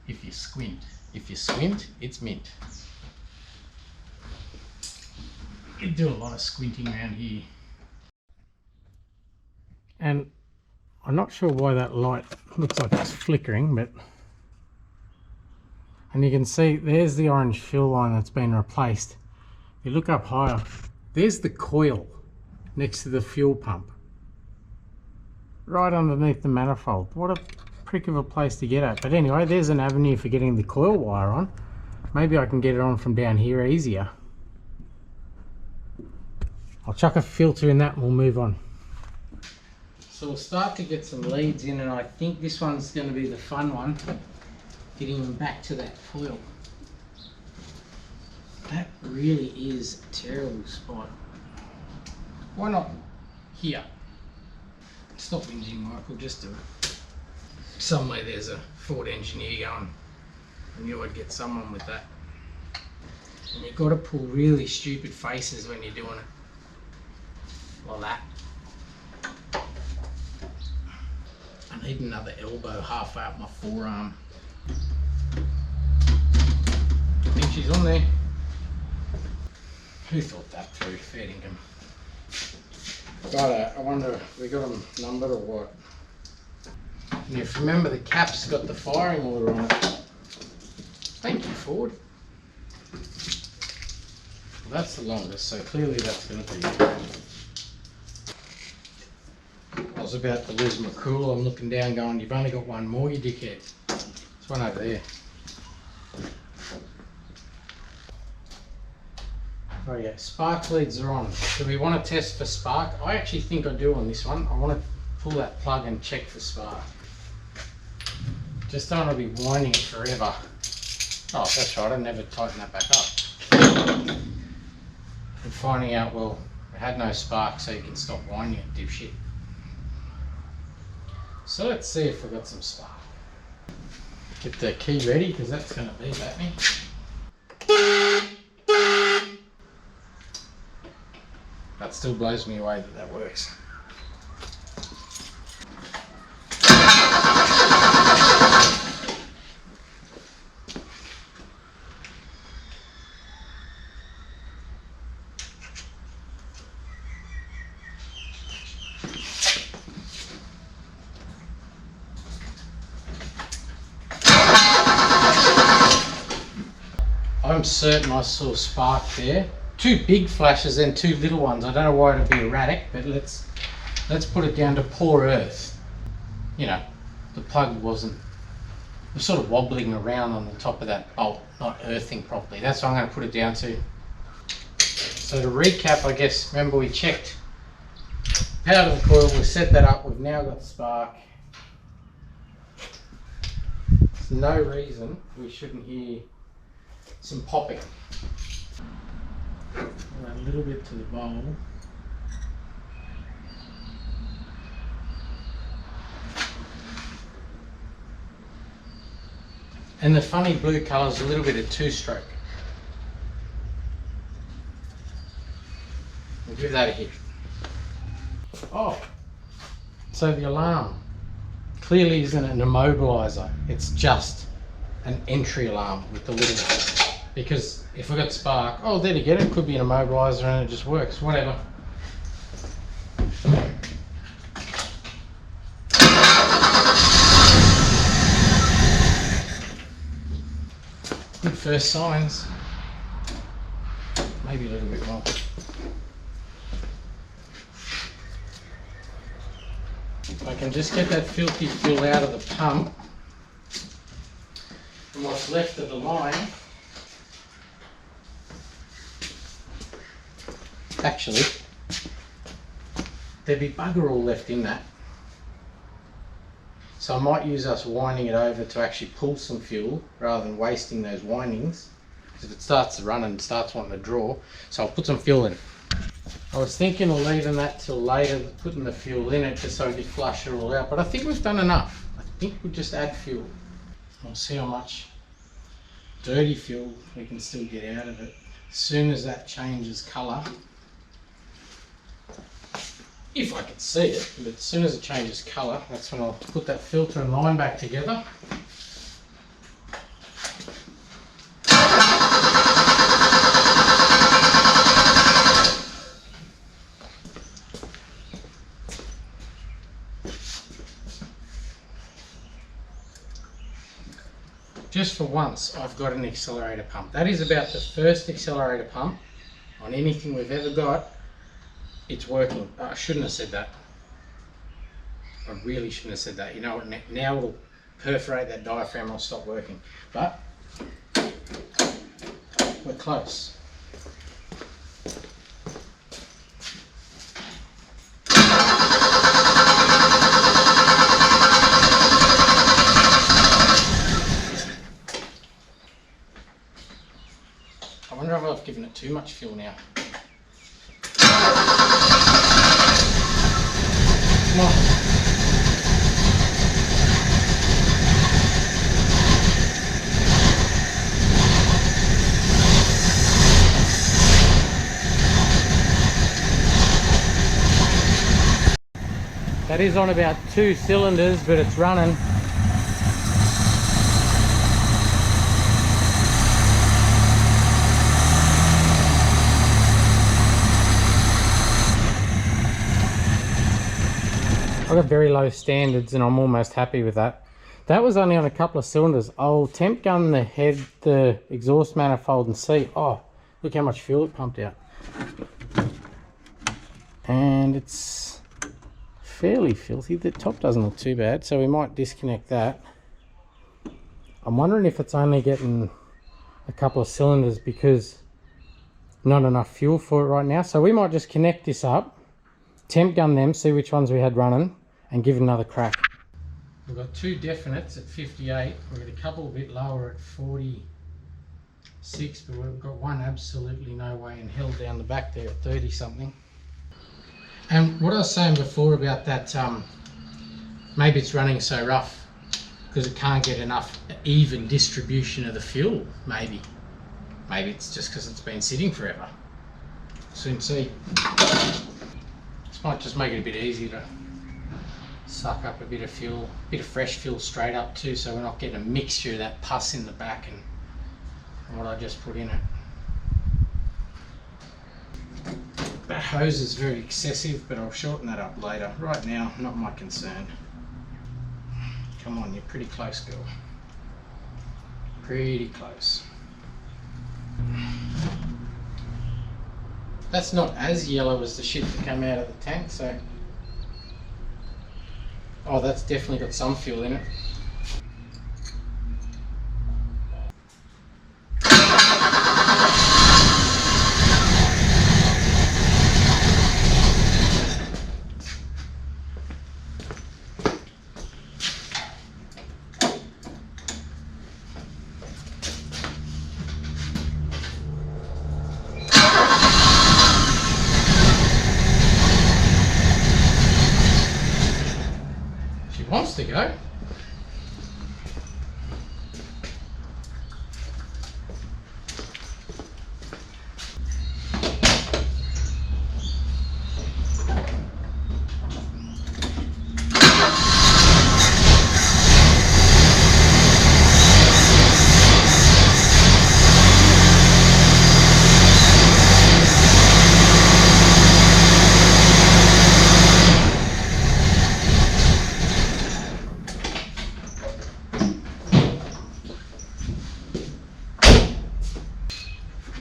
If you squint. If you squint, it's mint. You do a lot of squinting around here. And I'm not sure why that light looks like it's flickering, but... And you can see there's the orange fuel line that's been replaced. If you look up higher, there's the coil next to the fuel pump. right underneath the manifold. What a prick of a place to get at. But anyway, there's an avenue for getting the coil wire on. Maybe I can get it on from down here easier. I'll chuck a filter in that and we'll move on. So we'll start to get some leads in, and I think this one's going to be the fun one, getting them back to that coil. That really is a terrible spot. Why not here? Stop whinging, Michael, just do it. Somewhere there's a Ford engineer going. I knew I'd get someone with that. And you've got to pull really stupid faces when you're doing it. Like that. I need another elbow halfway up my forearm. I think she's on there. Who thought that through? Fair dinkum. Righto, I wonder if we got them numbered or what. And if you remember, the cap's got the firing order on it. Thank you, Ford. Well, that's the longest, so clearly that's going to be it. I was about to lose my cool. I'm looking down going, you've only got one more, you dickhead. There's one over there. Oh yeah, spark leads are on. Do we want to test for spark? I actually think I do on this one. I want to pull that plug and check for spark. Just don't want to be winding it forever. Oh, that's right, I never tighten that back up. And finding out, well, it had no spark, so you can stop winding it, dipshit. So let's see if we've got some spark. Get the key ready, because that's going to be at me. That still blows me away that that works. I'm certain I saw spark there. Two big flashes and two little ones. I don't know why it'd be erratic, but let's put it down to poor earth. You know, the plug wasn't, it was sort of wobbling around on the top of that bolt, not earthing properly. That's what I'm going to put it down to. So to recap, I guess, remember we checked out of the coil, we set that up, we've now got the spark. There's no reason we shouldn't hear some popping. A little bit to the bowl. And the funny blue colour is a little bit of two-stroke. We'll give that a hit. Oh, so the alarm clearly isn't an immobiliser. It's just an entry alarm with the little one. Because if we got spark, oh, there you get it. It could be an immobiliser and it just works. Whatever. Good first signs. Maybe a little bit more. If I can just get that filthy fuel out of the pump and what's left of the line. Actually, there'd be bugger all left in that. So I might use us winding it over to actually pull some fuel rather than wasting those windings. Because if it starts to run and starts wanting to draw, so I'll put some fuel in. I was thinking of leaving that till later, putting the fuel in it just so we could flush it all out, but I think we've done enough. I think we'll just add fuel. We'll see how much dirty fuel we can still get out of it. As soon as that changes colour, if I can see it, but as soon as it changes colour, that's when I'll put that filter and line back together. Just for once, I've got an accelerator pump. That is about the first accelerator pump on anything we've ever got. It's working. I shouldn't have said that. I really shouldn't have said that. You know what, now it'll perforate that diaphragm and I'll stop working. But we're close. I wonder if I've given it too much fuel now. Come on. That is on about 2 cylinders, but it's running. I've got very low standards and I'm almost happy with that. That was only on a couple of cylinders. I'll temp gun the head, the exhaust manifold and see. Oh, look how much fuel it pumped out. And it's fairly filthy. The top doesn't look too bad, so we might disconnect that. I'm wondering if it's only getting a couple of cylinders because not enough fuel for it right now. So we might just connect this up, temp gun them, see which ones we had running, and give it another crack. We've got 2 definites at 58. We've got a couple a bit lower at 46, but we've got one absolutely no way and held down the back there at 30 something. And what I was saying before about that, maybe it's running so rough because it can't get enough even distribution of the fuel, maybe. Maybe it's just because it's been sitting forever. Soon see. This might just make it a bit easier to suck up a bit of fuel, a bit of fresh fuel straight up too, so we're not getting a mixture of that pus in the back and what I just put in it. That hose is very excessive, but I'll shorten that up later. Right now, not my concern. Come on, you're pretty close, girl. Pretty close. That's not as yellow as the shit that came out of the tank, so... Oh, that's definitely got some fuel in it. Wants to go.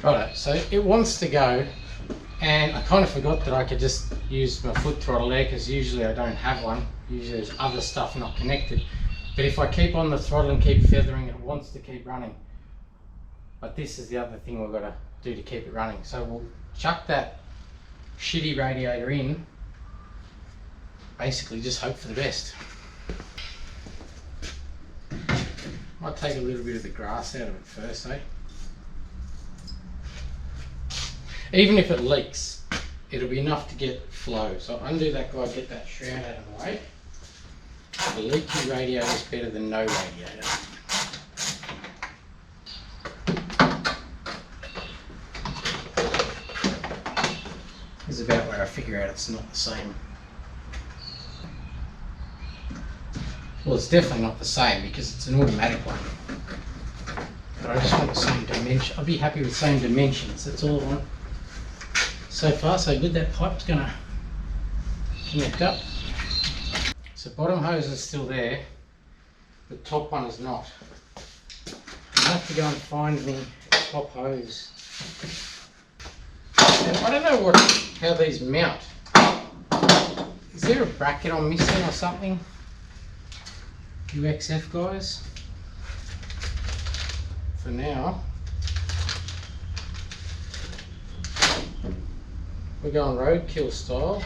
Righto, so it wants to go, and I kind of forgot that I could just use my foot throttle there because usually I don't have one. Usually there's other stuff not connected. But if I keep on the throttle and keep feathering, it wants to keep running. But this is the other thing we've got to do to keep it running. So we'll chuck that shitty radiator in, basically just hope for the best. Might take a little bit of the grass out of it first, eh? Even if it leaks, it'll be enough to get flow. So undo that guy, get that shroud out of the way. A leaky radiator is better than no radiator. This is about where I figure out it's not the same. Well, it's definitely not the same because it's an automatic one. But I just want the same dimension. I'll be happy with the same dimensions, that's all I want. So far so good, that pipe's gonna connect up. So bottom hose is still there, the top one is not. I have to go and find me top hose. And I don't know how these mount. Is there a bracket I'm missing or something? You XF guys? For now, we're going roadkill style.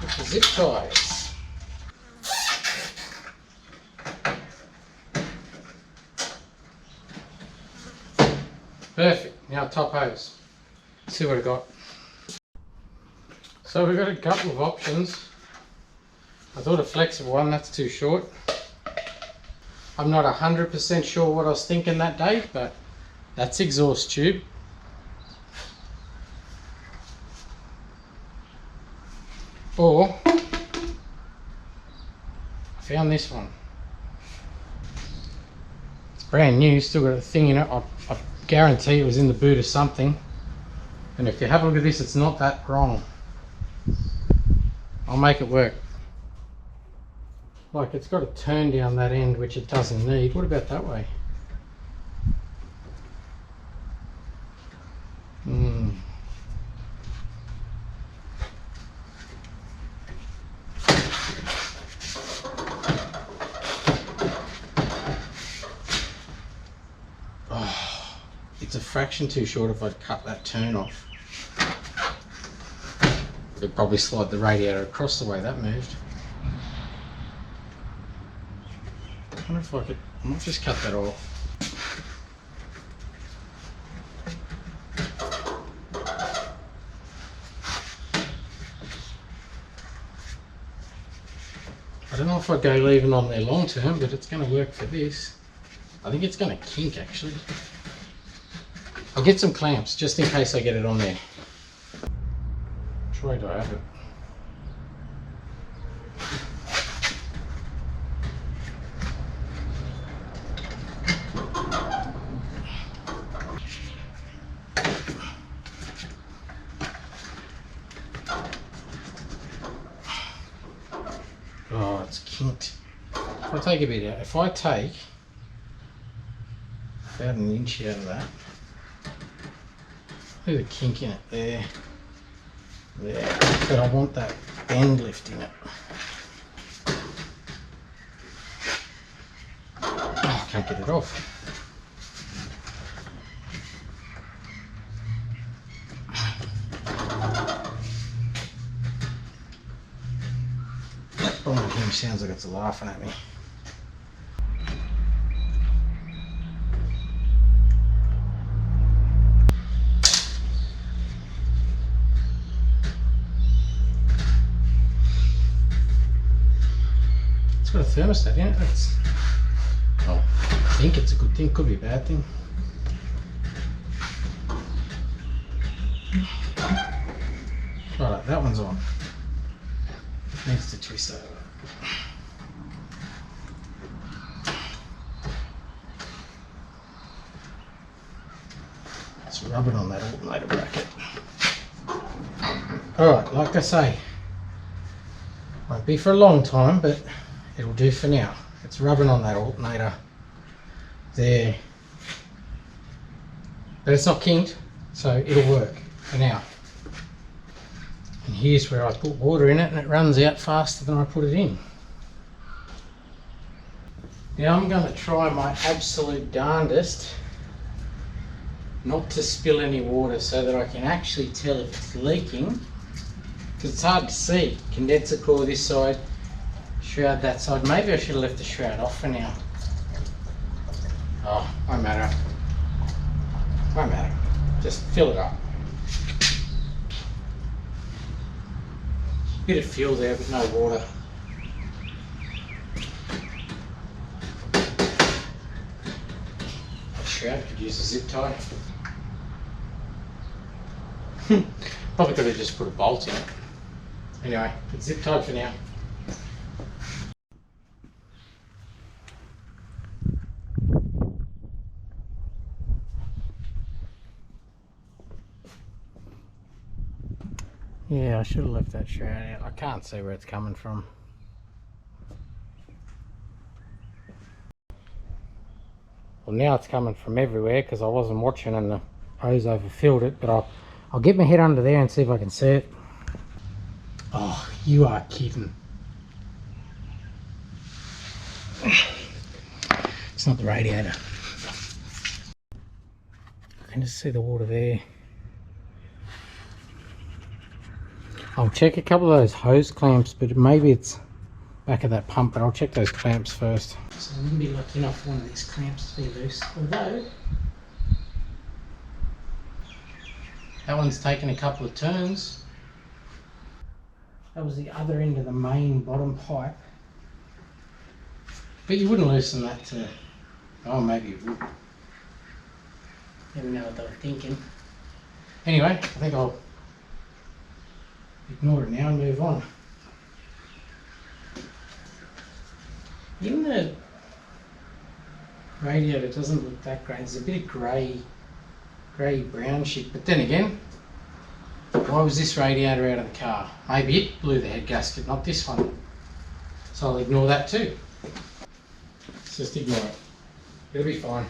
With the zip ties. Perfect. Now top hose. Let's see what I got. So we've got a couple of options. I thought a flexible one, that's too short. I'm not 100% sure what I was thinking that day, but that's exhaust tube. Or I found this one. It's brand new, still got a thing in it. I guarantee it was in the boot or something. And if you have a look at this, it's not that wrong. I'll make it work. Like, it's got a turn down that end, which it doesn't need. What about that way? Oh, it's a fraction too short if I'd cut that turn off. It'd probably slide the radiator across the way that moved. I wonder if I might just cut that off. I don't know if I'd go leaving on there long term, but it's going to work for this. I think it's going to kink actually. I'll get some clamps just in case I get it on there. Which way do I have it? Oh, it's kinked. If I take a bit out, if I take about an inch out of that, there's a kink in it there, there, but I want that bend lift in it. Oh, I can't get it off. That bottom hinge sounds like it's laughing at me. It's got a thermostat in it. That's, oh, I think it's a good thing, could be a bad thing. Right, that one's on. Needs to twist over. Let's rub it on that alternator bracket. Alright, like I say, won't be for a long time, but it'll do for now. It's rubbing on that alternator there. But it's not kinked, so it'll work for now. And here's where I put water in it and it runs out faster than I put it in. Now I'm going to try my absolute darndest not to spill any water so that I can actually tell if it's leaking, because it's hard to see. Condenser core this side, shroud that side. Maybe I should have left the shroud off for now. Oh, won't matter. Won't matter. Just fill it up. Bit of fuel there, but no water. The shroud could use a zip tie. Probably could have just put a bolt in it. Anyway, it's zip tied for now. Yeah, I should have left that shroud out. I can't see where it's coming from. Well, now it's coming from everywhere because I wasn't watching and the hose overfilled it, but I'll get my head under there and see if I can see it. Oh, you are kidding. It's not the radiator. I can just see the water there. I'll check a couple of those hose clamps, but maybe it's back of that pump, but I'll check those clamps first. So I wouldn't be lucky enough for one of these clamps to be loose, although that one's taken a couple of turns. That was the other end of the main bottom pipe. But you wouldn't loosen that to, oh maybe you would. Never know what they were thinking. Anyway, I think I'll ignore it now and move on. In the radiator, it doesn't look that great. There's a bit of grey brown shit, but then again, why was this radiator out of the car? Maybe it blew the head gasket, not this one. So I'll ignore that too. Let's just ignore it. It'll be fine.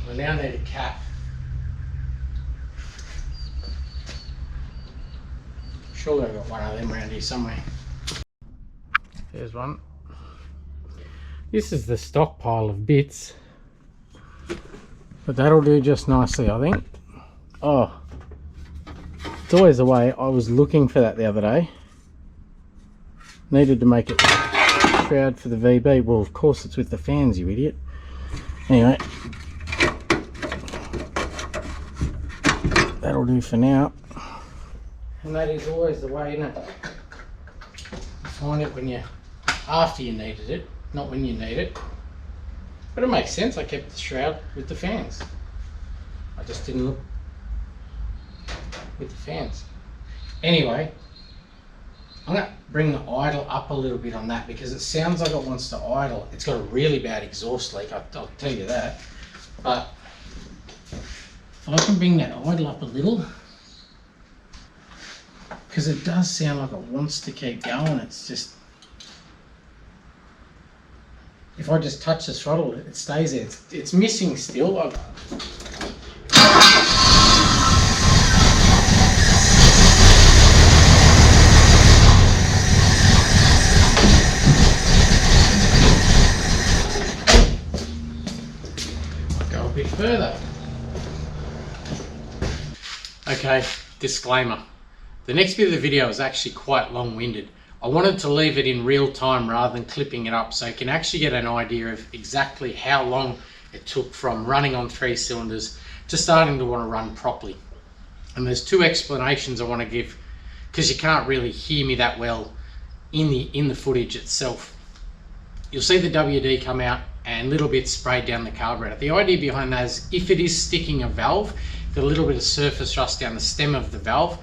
We now need a cap. Surely I've got one of them around here somewhere. There's one. This is the stockpile of bits, but that'll do just nicely, I think. Oh, it's always the way. I was looking for that the other day. Needed to make it shroud for the VB. Well, of course it's with the fans, you idiot. Anyway, that'll do for now. And that is always the way, isn't it? You find it when you, after you needed it, not when you need it. But it makes sense. I kept the shroud with the fans. I just didn't look with the fans. Anyway, I'm going to bring the idle up a little bit on that because it sounds like it wants to idle. It's got a really bad exhaust leak, I'll tell you that. But if I can bring that idle up a little, because it does sound like it wants to keep going. It's just, if I just touch the throttle, it stays there. It's missing still. Go a bit further. Okay, disclaimer. The next bit of the video is actually quite long-winded. I wanted to leave it in real time rather than clipping it up so you can actually get an idea of exactly how long it took from running on 3 cylinders to starting to want to run properly. And there's 2 explanations I want to give because you can't really hear me that well in the footage itself. You'll see the WD come out and little bits sprayed down the carburetor. The idea behind that is if it is sticking a valve, the little bit of surface rust down the stem of the valve,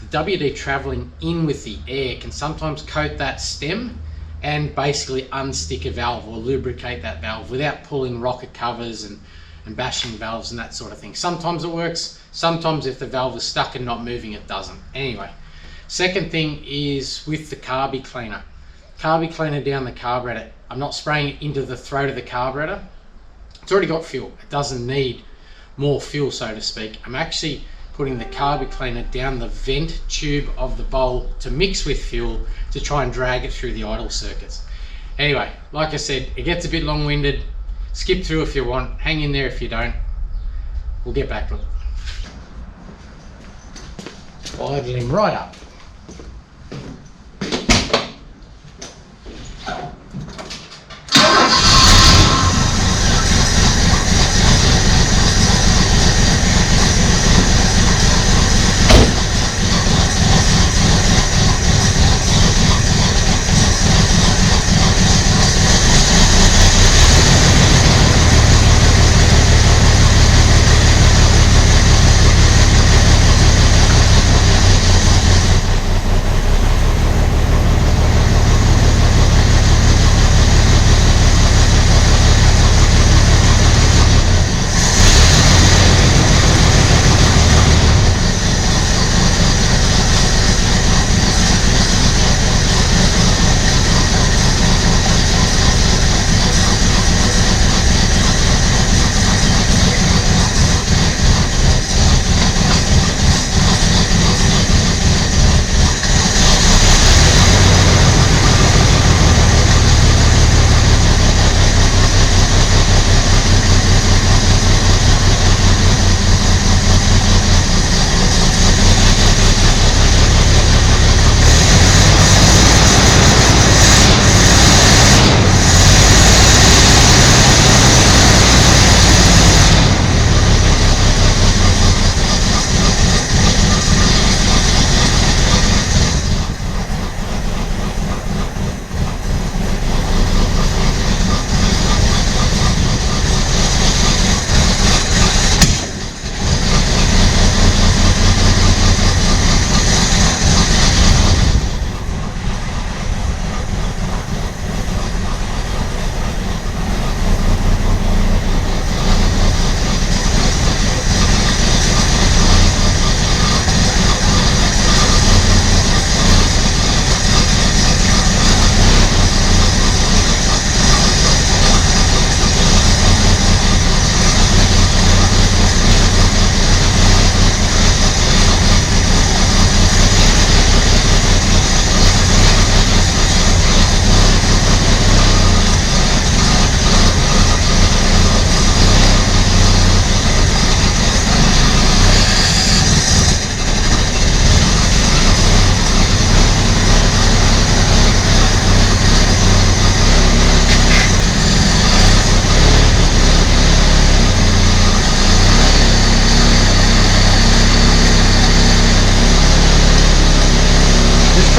the WD traveling in with the air can sometimes coat that stem and basically unstick a valve or lubricate that valve without pulling rocket covers and bashing valves and that sort of thing. Sometimes it works, sometimes if the valve is stuck and not moving, it doesn't. Anyway, second thing is with the carby cleaner. Carby cleaner down the carburetor. I'm not spraying it into the throat of the carburetor. It's already got fuel. It doesn't need more fuel, so to speak. I'm actually putting the carby cleaner down the vent tube of the bowl to mix with fuel to try and drag it through the idle circuits. Anyway, like I said, it gets a bit long-winded. Skip through if you want, hang in there if you don't. We'll get back to it. Idle him right up.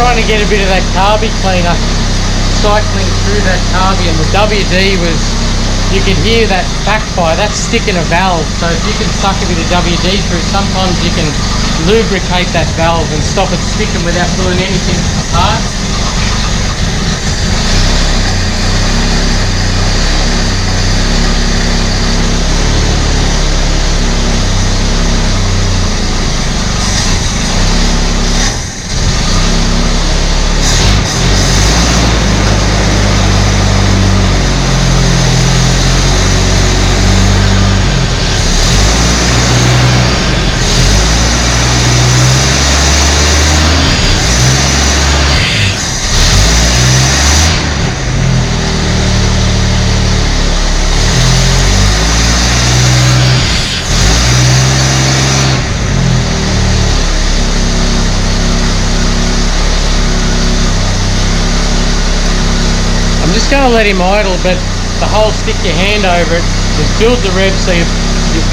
Trying to get a bit of that carby cleaner cycling through that carby, and the WD was, you can hear that backfire, that's sticking a valve, so if you can suck a bit of WD through, sometimes you can lubricate that valve and stop it sticking without pulling anything apart. Going to let him idle, but the whole stick your hand over it, just build the rev so you're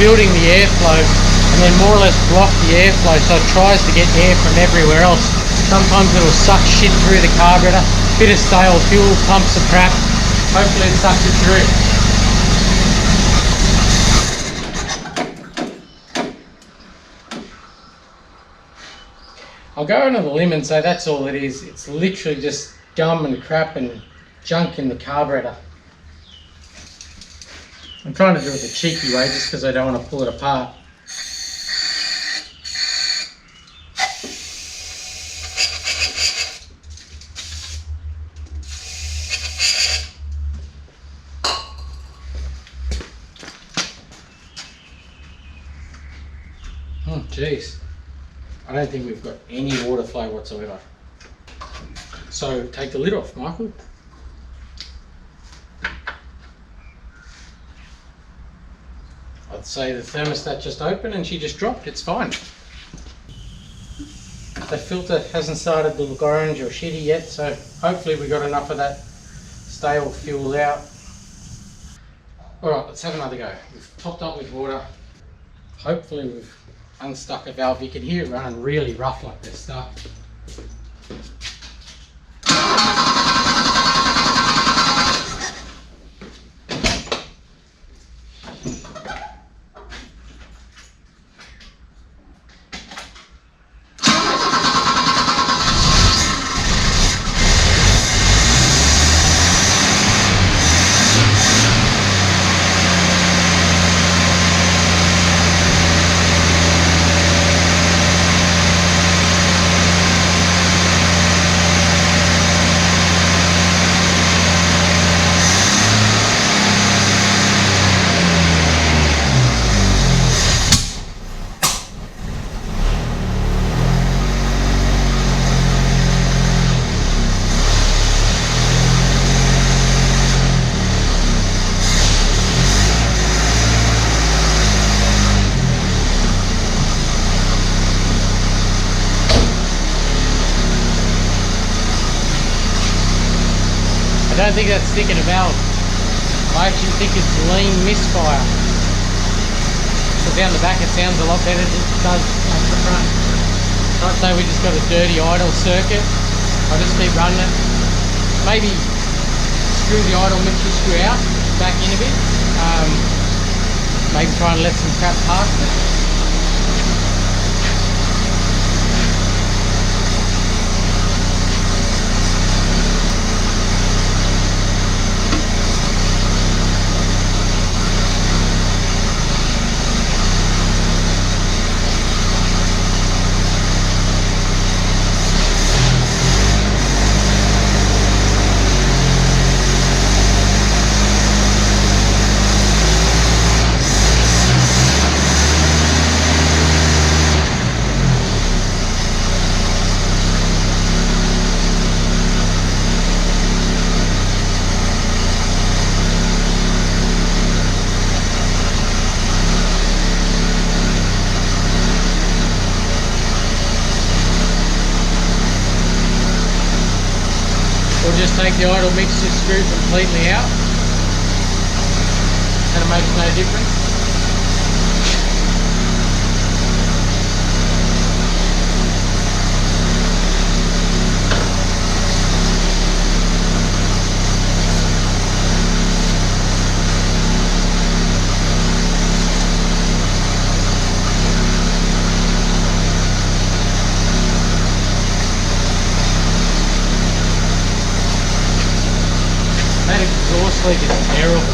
building the airflow, and then more or less block the airflow so it tries to get air from everywhere else. Sometimes it'll suck shit through the carburetor, bit of stale fuel, pumps are crap, hopefully it sucks it through. I'll go on to the limb and say that's all it is. It's literally just gum and crap and junk in the carburetor. I'm trying to do it the cheeky way just because I don't want to pull it apart. Oh jeez, I don't think we've got any water flow whatsoever. So take the lid off, Michael. Let's say the thermostat just opened and she just dropped, it's fine. The filter hasn't started to look orange or shitty yet, so hopefully we got enough of that stale fuel out. Alright, let's have another go. We've topped up with water. Hopefully we've unstuck a valve. You can hear it running really rough like this stuff. I don't think that's sticking a valve. I actually think it's lean misfire. So down the back it sounds a lot better than it does up the front. I'd say we just got a dirty idle circuit. I'll just keep running it. Maybe screw the idle mixture screw out, back in a bit. Maybe try and let some crap past it. We'll just take the idle mixture screw completely out, and it makes no difference. That exhaust leak is terrible.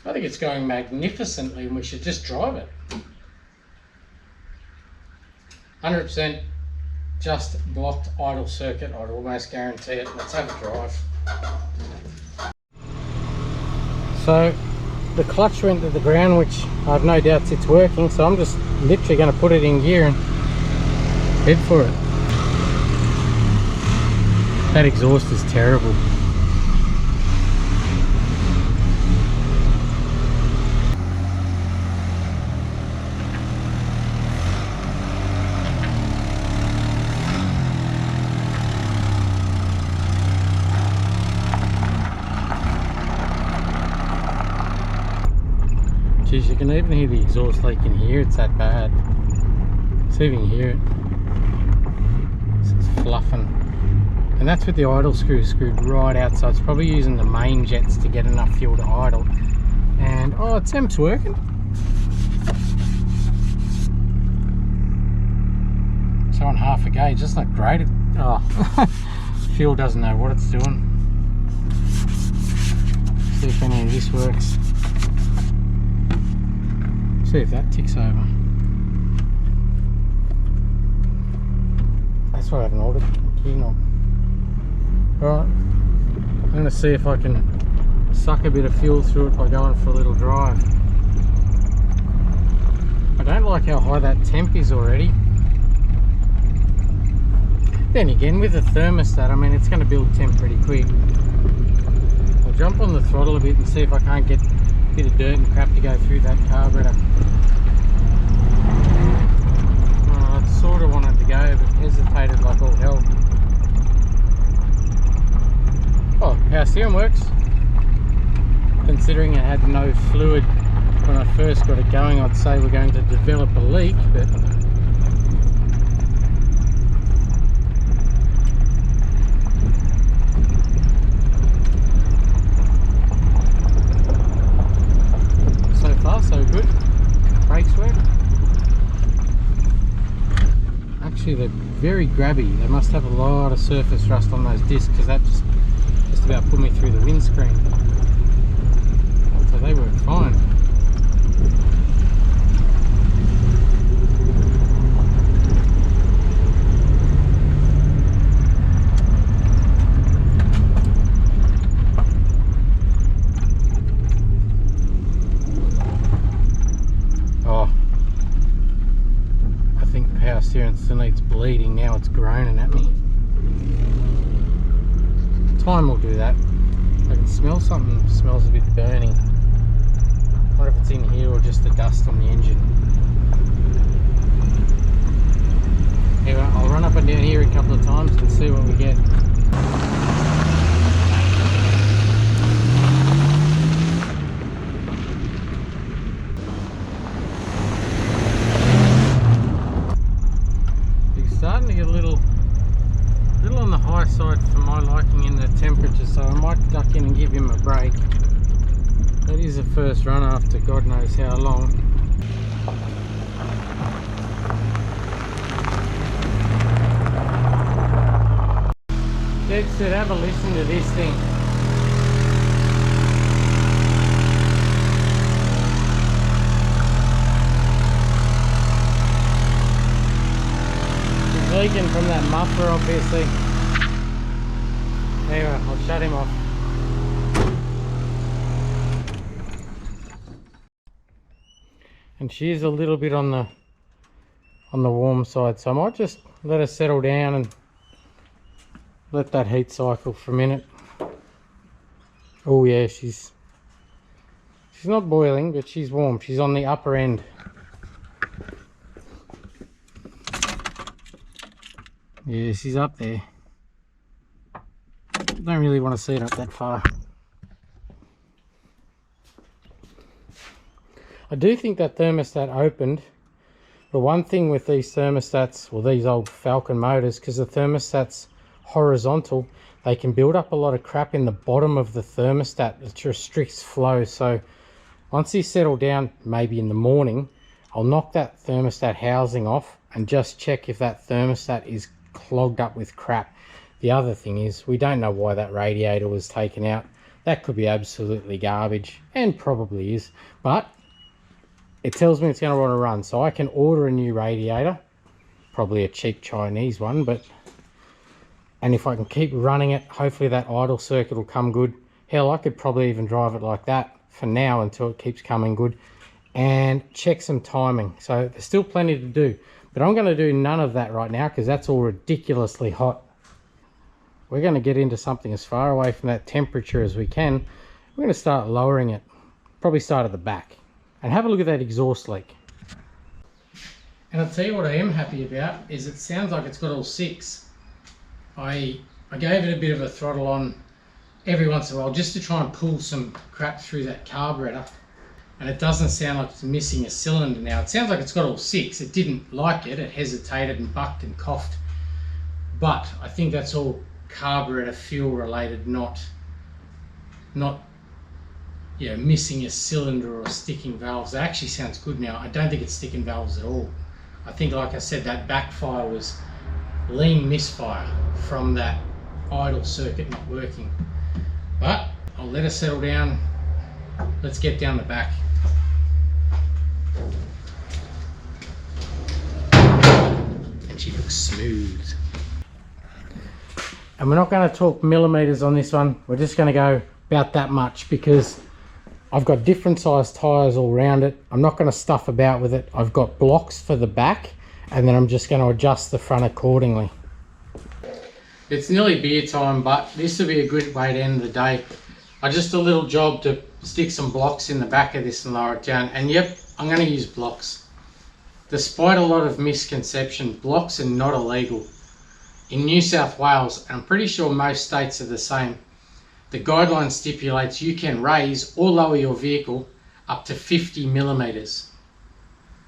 I think it's going magnificently and we should just drive it. 100% just blocked idle circuit, I'd almost guarantee it. Let's have a drive. So the clutch went to the ground, which I've no doubts it's working, so I'm just literally going to put it in gear and head for it. That exhaust is terrible. Geez, you can even hear the exhaust leak in here, it's that bad. So you can hear it. It's fluffing. And that's with the idle screw screwed right out, so it's probably using the main jets to get enough fuel to idle. And oh, it's working. So on half a gauge, that's not great. Oh, fuel doesn't know what it's doing. See if any of this works. See if that ticks over. That's what I haven't ordered. Key knob. Alright, I'm going to see if I can suck a bit of fuel through it by going for a little drive. I don't like how high that temp is already. Then again, with the thermostat, I mean, it's going to build temp pretty quick. I'll jump on the throttle a bit and see if I can't get a bit of dirt and crap to go through that carburetor. Oh, I sort of wanted to go, but hesitated like all hell. Oh, power steering works. Considering it had no fluid when I first got it going, I'd say we're going to develop a leak, but so far so good. Brakes work. Actually, they're very grabby. They must have a lot of surface rust on those discs, because that just about put me through the windscreen. So they work fine. Oh, I think the power steering still needs bleeding. Now it's groaning at me. Time will do that. I can smell something, smells a bit burning. I wonder if it's in here or just the dust on the engine. Anyway, I'll run up and down here a couple of times and see what we get. It's starting to get a little on the high side for my liking in the temperature, so I might duck in and give him a break. That is the first run after God knows how long. Dad said have a listen to this thing. He's leaking from that muffler, obviously. Anyway, I'll shut him off. And she is a little bit on the warm side, so I might just let her settle down and let that heat cycle for a minute. Oh yeah, she's not boiling, but she's warm. She's on the upper end. Yeah, she's up there. Don't really want to see it up that far. I do think that thermostat opened, but one thing with these thermostats, or these old Falcon motors, because the thermostat's horizontal, they can build up a lot of crap in the bottom of the thermostat that restricts flow. So once these settle down, maybe in the morning, I'll knock that thermostat housing off and just check if that thermostat is clogged up with crap. The other thing is, we don't know why that radiator was taken out. That could be absolutely garbage, and probably is, but it tells me it's going to want to run, so I can order a new radiator probably a cheap Chinese one, but and if I can keep running it, hopefully that idle circuit will come good. Hell, I could probably even drive it like that for now until it keeps coming good, and check some timing. So there's still plenty to do, but I'm going to do none of that right now because that's all ridiculously hot. We're going to get into something as far away from that temperature as we can. We're going to start lowering it, probably start at the back, and have a look at that exhaust leak. And I'll tell you what I am happy about is it sounds like it's got all six. I gave it a bit of a throttle on every once in a while just to try and pull some crap through that carburetor, and it doesn't sound like it's missing a cylinder now. It sounds like it's got all six. It didn't like it. It hesitated and bucked and coughed, but I think that's all carburetor fuel related, not missing a cylinder or sticking valves. It actually sounds good now. I don't think it's sticking valves at all. I think, like I said, that backfire was lean misfire from that idle circuit not working. But I'll let her settle down. Let's get down the back. And she looks smooth. And we're not going to talk millimeters on this one. We're just going to go about that much because I've got different size tyres all around it. I'm not going to stuff about with it. I've got blocks for the back, and then I'm just going to adjust the front accordingly. It's nearly beer time, but this will be a good way to end the day. Just a little job to stick some blocks in the back of this and lower it down. And yep, I'm going to use blocks. Despite a lot of misconception, blocks are not illegal. In New South Wales, and I'm pretty sure most states are the same, the guideline stipulates you can raise or lower your vehicle up to 50 millimeters.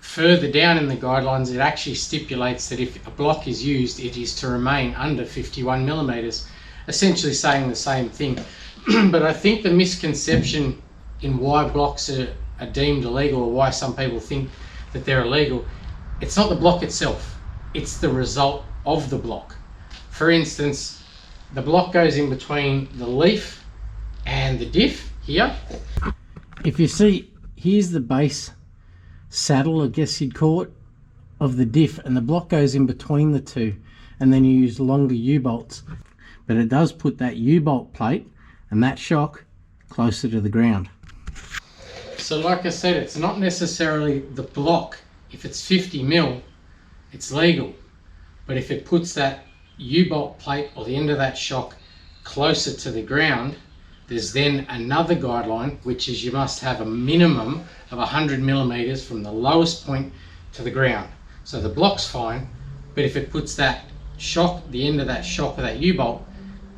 Further down in the guidelines, it actually stipulates that if a block is used, it is to remain under 51 millimeters, essentially saying the same thing. But I think the misconception in why blocks are deemed illegal, or why some people think that they're illegal, it's not the block itself, it's the result of the block. For instance, the block goes in between the leaf and the diff here. If you see, here's the base saddle, I guess you'd call it, of the diff, and the block goes in between the two, and then you use longer U-bolts. But it does put that U-bolt plate and that shock closer to the ground. So like I said, it's not necessarily the block. If it's 50 mil, it's legal. But if it puts that U-bolt plate or the end of that shock closer to the ground, there's then another guideline, which is you must have a minimum of 100 millimeters from the lowest point to the ground. So the block's fine, but if it puts that shock, the end of that shock of that U-bolt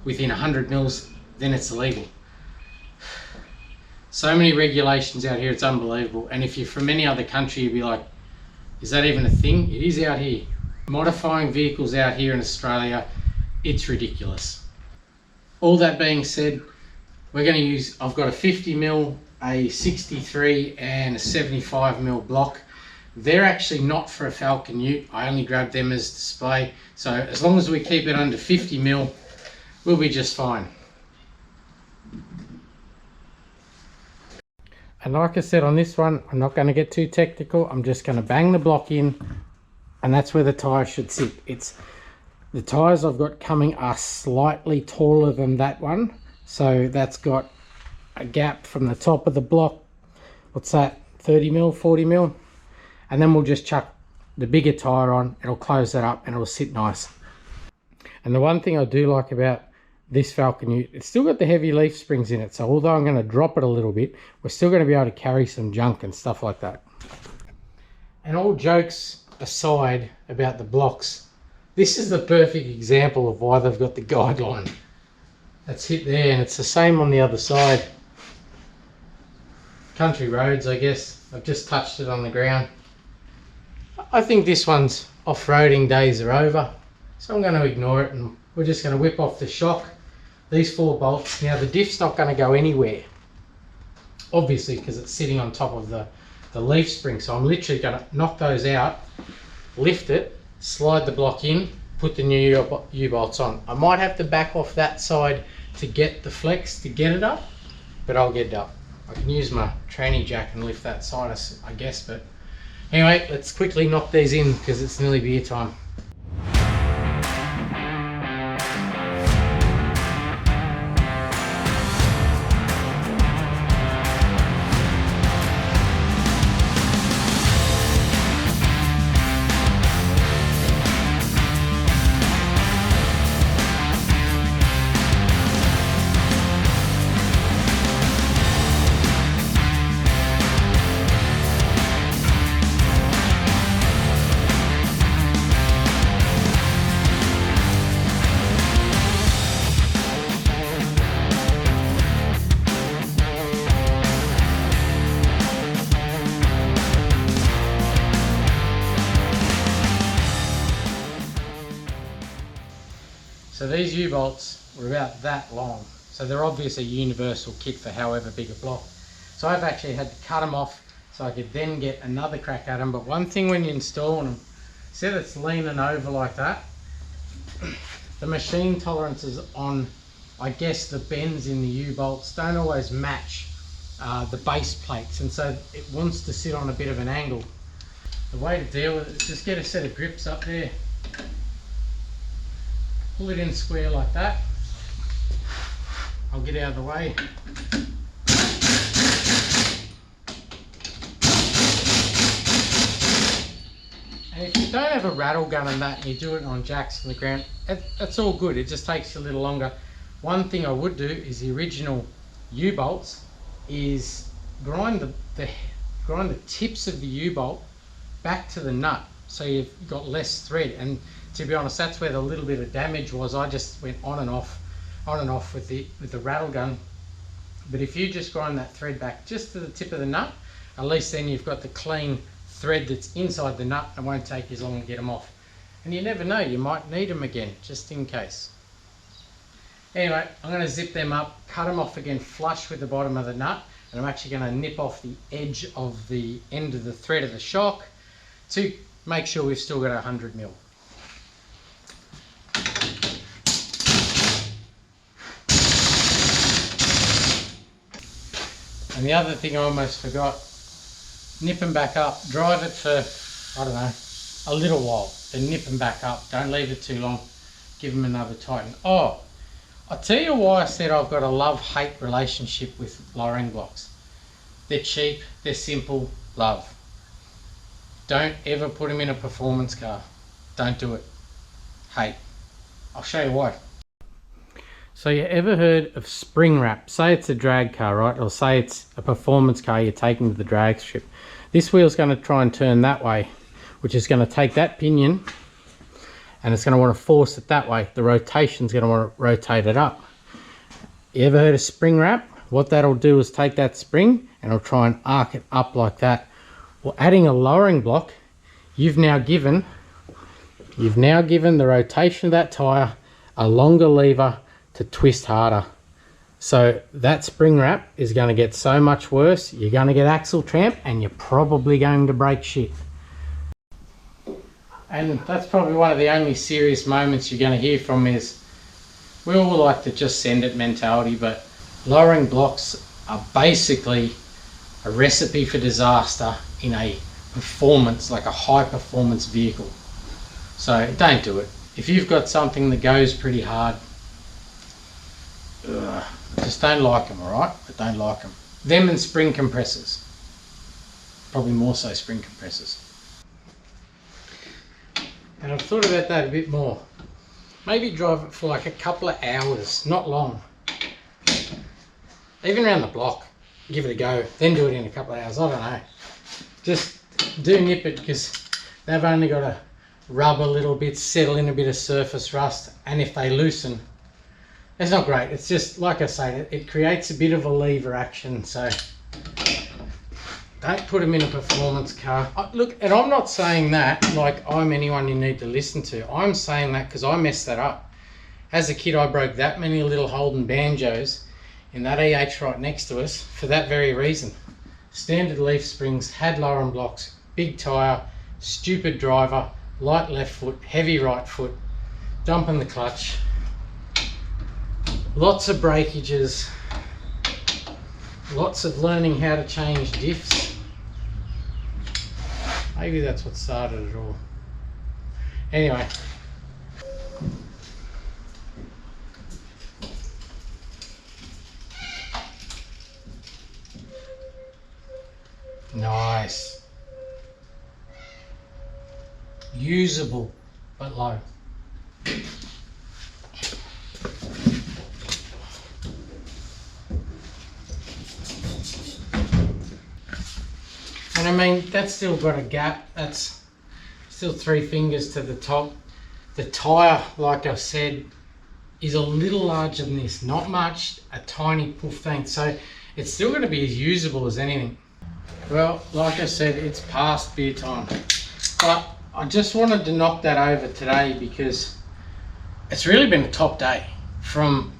within 100 mils, then it's illegal. So many regulations out here, it's unbelievable. And if you're from any other country, you'd be like, is that even a thing? It is out here. Modifying vehicles out here in Australia, it's ridiculous. All that being said, we're going to use, I've got a 50 mil, a 63 and a 75 mil block. They're actually not for a Falcon Ute. I only grabbed them as display. So as long as we keep it under 50 mil, we'll be just fine. And like I said on this one, I'm not going to get too technical. I'm just going to bang the block in, and that's where the tyre should sit. It's the tyres I've got coming are slightly taller than that one. So that's got a gap from the top of the block. What's that? 30 mil, 40 mil? And then we'll just chuck the bigger tyre on. It'll close that up and it'll sit nice. And the one thing I do like about this Falcon Ute, it's still got the heavy leaf springs in it. So although I'm going to drop it a little bit, we're still going to be able to carry some junk and stuff like that. And all jokes aside about the blocks, this is the perfect example of why they've got the guideline. That's hit there, and it's the same on the other side. Country roads, I guess. I've just touched it on the ground. I think this one's off-roading days are over, so I'm going to ignore it, and we're just going to whip off the shock. These 4 bolts. Now the diff's not going to go anywhere, obviously, because it's sitting on top of the leaf spring. So I'm literally going to knock those out, lift it, slide the block in, put the new U-bolts on. I might have to back off that side to get the flex to get it up, but I'll get it up. I can use my tranny jack and lift that side, I guess. But anyway, let's quickly knock these in because it's nearly beer time. So these U-bolts were about that long. So they're obviously a universal kit for however big a block. So I've actually had to cut them off so I could then get another crack at them. But one thing when you're installing them, see that it's leaning over like that? The machine tolerances on, I guess, the bends in the U-bolts don't always match the base plates, and so it wants to sit on a bit of an angle. The way to deal with it is just get a set of grips up there, pull it in square like that. I'll get out of the way. And if you don't have a rattle gun and that, and you do it on jacks on the ground, that's all good. It just takes you a little longer. One thing I would do is the original U-bolts is grind the tips of the U-bolt back to the nut, so you've got less thread. And to be honest, that's where the little bit of damage was. I just went on and off with the rattle gun. But if you just grind that thread back just to the tip of the nut, at least then you've got the clean thread that's inside the nut. It won't take you as long to get them off. And you never know, you might need them again, just in case. Anyway, I'm going to zip them up, cut them off again flush with the bottom of the nut, and I'm actually going to nip off the edge of the end of the thread of the shock to make sure we've still got 100 mil. And the other thing I almost forgot, nip them back up, drive it for, I don't know, a little while, then nip them back up. Don't leave it too long, give them another tighten. Oh, I'll tell you why I said I've got a love-hate relationship with lowering blocks. They're cheap, they're simple, love. Don't ever put them in a performance car. Don't do it. Hate. I'll show you why. So you ever heard of spring wrap? Say it's a drag car, right? Or say it's a performance car you're taking to the drag strip. This wheel's going to try and turn that way, which is going to take that pinion and it's going to want to force it that way. The rotation's going to want to rotate it up. You ever heard of spring wrap? What that'll do is take that spring and it'll try and arc it up like that. Well, adding a lowering block, you've now given the rotation of that tyre a longer lever to twist harder. So that spring wrap is going to get so much worse. You're going to get axle tramp and you're probably going to break shit. And that's probably one of the only serious moments you're going to hear from is, we all like to just send it mentality, but lowering blocks are basically a recipe for disaster in a performance, like a high performance vehicle. So don't do it. If you've got something that goes pretty hard, just don't like them, alright? But don't like them. Them and spring compressors. Probably more so spring compressors. And I've thought about that a bit more. Maybe drive it for like a couple of hours, not long. Even around the block, give it a go, then do it in a couple of hours, I don't know. Just do nip it because they've only got to rub a little bit, settle in a bit of surface rust, and if they loosen, it's not great. It's just, like I say, it creates a bit of a lever action, so don't put them in a performance car. Look, and I'm not saying that like I'm anyone you need to listen to. I'm saying that because I messed that up. As a kid, I broke that many little Holden banjos in that EH right next to us for that very reason. Standard leaf springs, had lowering blocks, big tyre, stupid driver, light left foot, heavy right foot, dumping the clutch, lots of breakages, lots of learning how to change diffs. Maybe that's what started it all. Anyway. Nice. Usable, but low. And I mean, that's still got a gap. That's still 3 fingers to the top. The tyre, like I said, is a little larger than this. Not much, a tiny puff thing. So it's still going to be as usable as anything. Well, like I said, it's past beer time. But I just wanted to knock that over today because It's really been a top day. From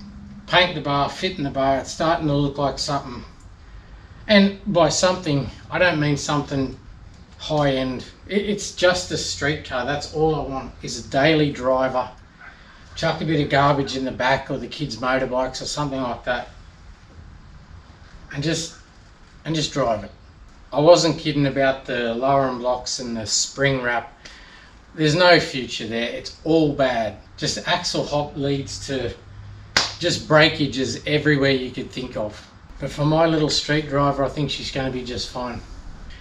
painting the bar, fitting the bar, it's starting to look like something. And by something, I don't mean something high end. It's just a street car. That's all I want, is a daily driver. Chuck a bit of garbage in the back, or the kids' motorbikes or something like that, and just drive it. I wasn't kidding about the lowering blocks and the spring wrap. There's no future there. It's all bad. Just axle hop leads to just breakages everywhere you could think of. But for my little street driver, I think she's going to be just fine.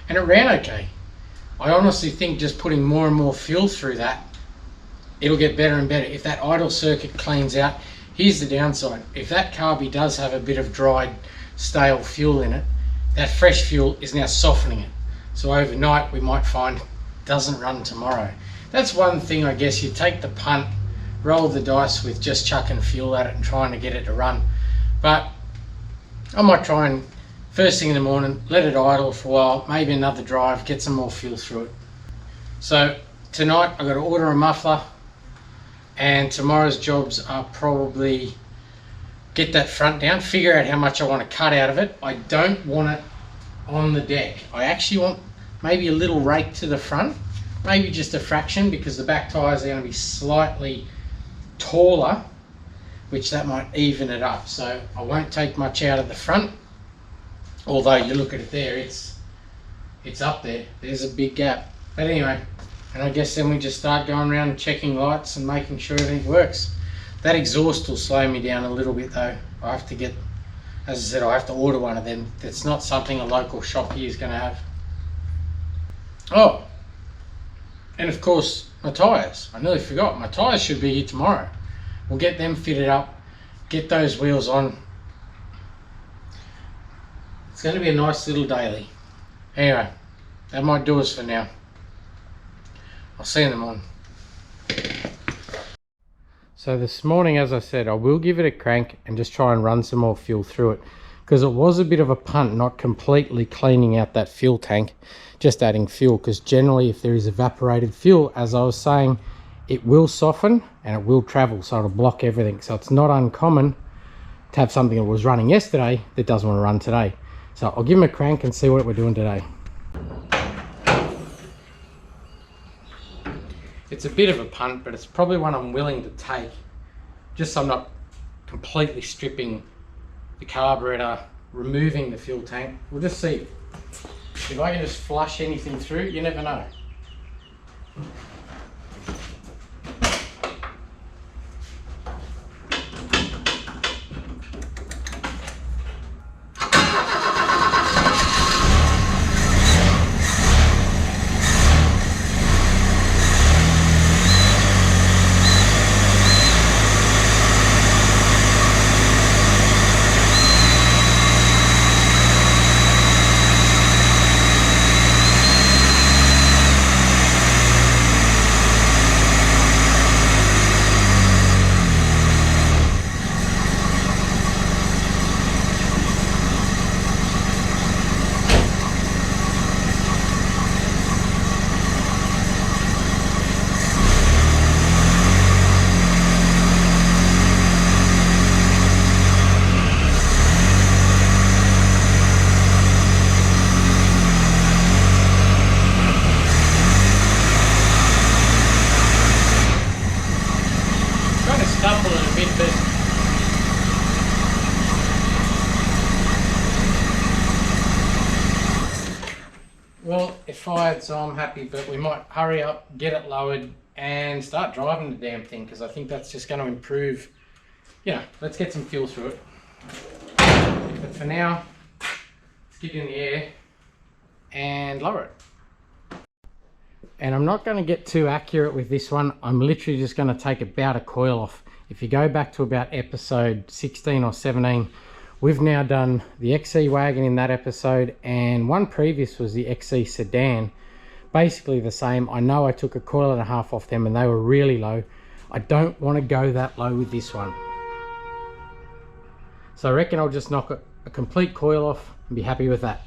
And it ran okay. I honestly think just putting more and more fuel through that, it'll get better and better. If that idle circuit cleans out, here's the downside. If that carby does have a bit of dried, stale fuel in it, that fresh fuel is now softening it. So overnight we might find it doesn't run tomorrow. That's one thing, I guess. You take the punt, roll the dice with just chucking fuel at it and trying to get it to run. But I might try and first thing in the morning, let it idle for a while, maybe another drive, get some more fuel through it. So tonight I've got to order a muffler, and tomorrow's jobs are probably get that front down, figure out how much I want to cut out of it. I don't want it on the deck. I actually want maybe a little rake to the front, maybe just a fraction, because the back tyres are going to be slightly taller, which that might even it up. So I won't take much out of the front, although you look at it there, it's up there. There's a big gap. But anyway, and I guess then we just start going around and checking lights and making sure everything works. That exhaust will slow me down a little bit though. I have to get, as I said, I have to order one of them. That's not something a local shop here is going to have. Oh, and of course my tyres. I nearly forgot. My tyres should be here tomorrow. We'll get them fitted up, get those wheels on. It's going to be a nice little daily. Anyway, that might do us for now. I'll see you in the morning. So this morning, as I said, I will give it a crank and just try and run some more fuel through it, because it was a bit of a punt not completely cleaning out that fuel tank, just adding fuel, because generally if there is evaporated fuel, as I was saying, it will soften and it will travel, so it'll block everything. So it's not uncommon to have something that was running yesterday that doesn't want to run today. So I'll give him a crank and see what we're doing today. It's a bit of a punt, but it's probably one I'm willing to take, just so I'm not completely stripping the carburetor, removing the fuel tank. We'll just see. If I can just flush anything through, you never know. Well, it fired, so I'm happy, but we might hurry up, get it lowered, and start driving the damn thing, because I think that's just going to improve. You know, let's get some fuel through it. But for now, let's get in the air and lower it. And I'm not going to get too accurate with this one. I'm literally just going to take about a coil off. If you go back to about episode 16 or 17, we've now done the XC wagon in that episode, and one previous was the XC sedan. Basically the same. I know I took a coil and a half off them and they were really low. I don't want to go that low with this one. So I reckon I'll just knock a complete coil off and be happy with that.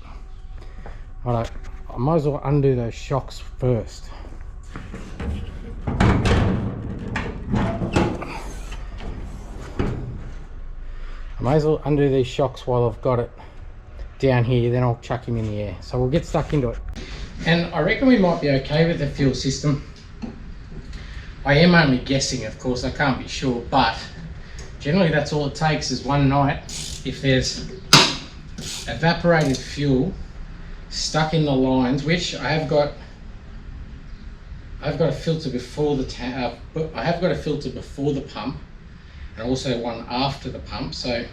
Alright, I might as well undo those shocks first. I may as well undo these shocks while I've got it down here, then I'll chuck him in the air. So we'll get stuck into it. And I reckon we might be okay with the fuel system. I am only guessing, of course, I can't be sure, but generally that's all it takes is one night. If there's evaporated fuel stuck in the lines, which I have got a filter before the I have got a filter before the pump and also one after the pump, so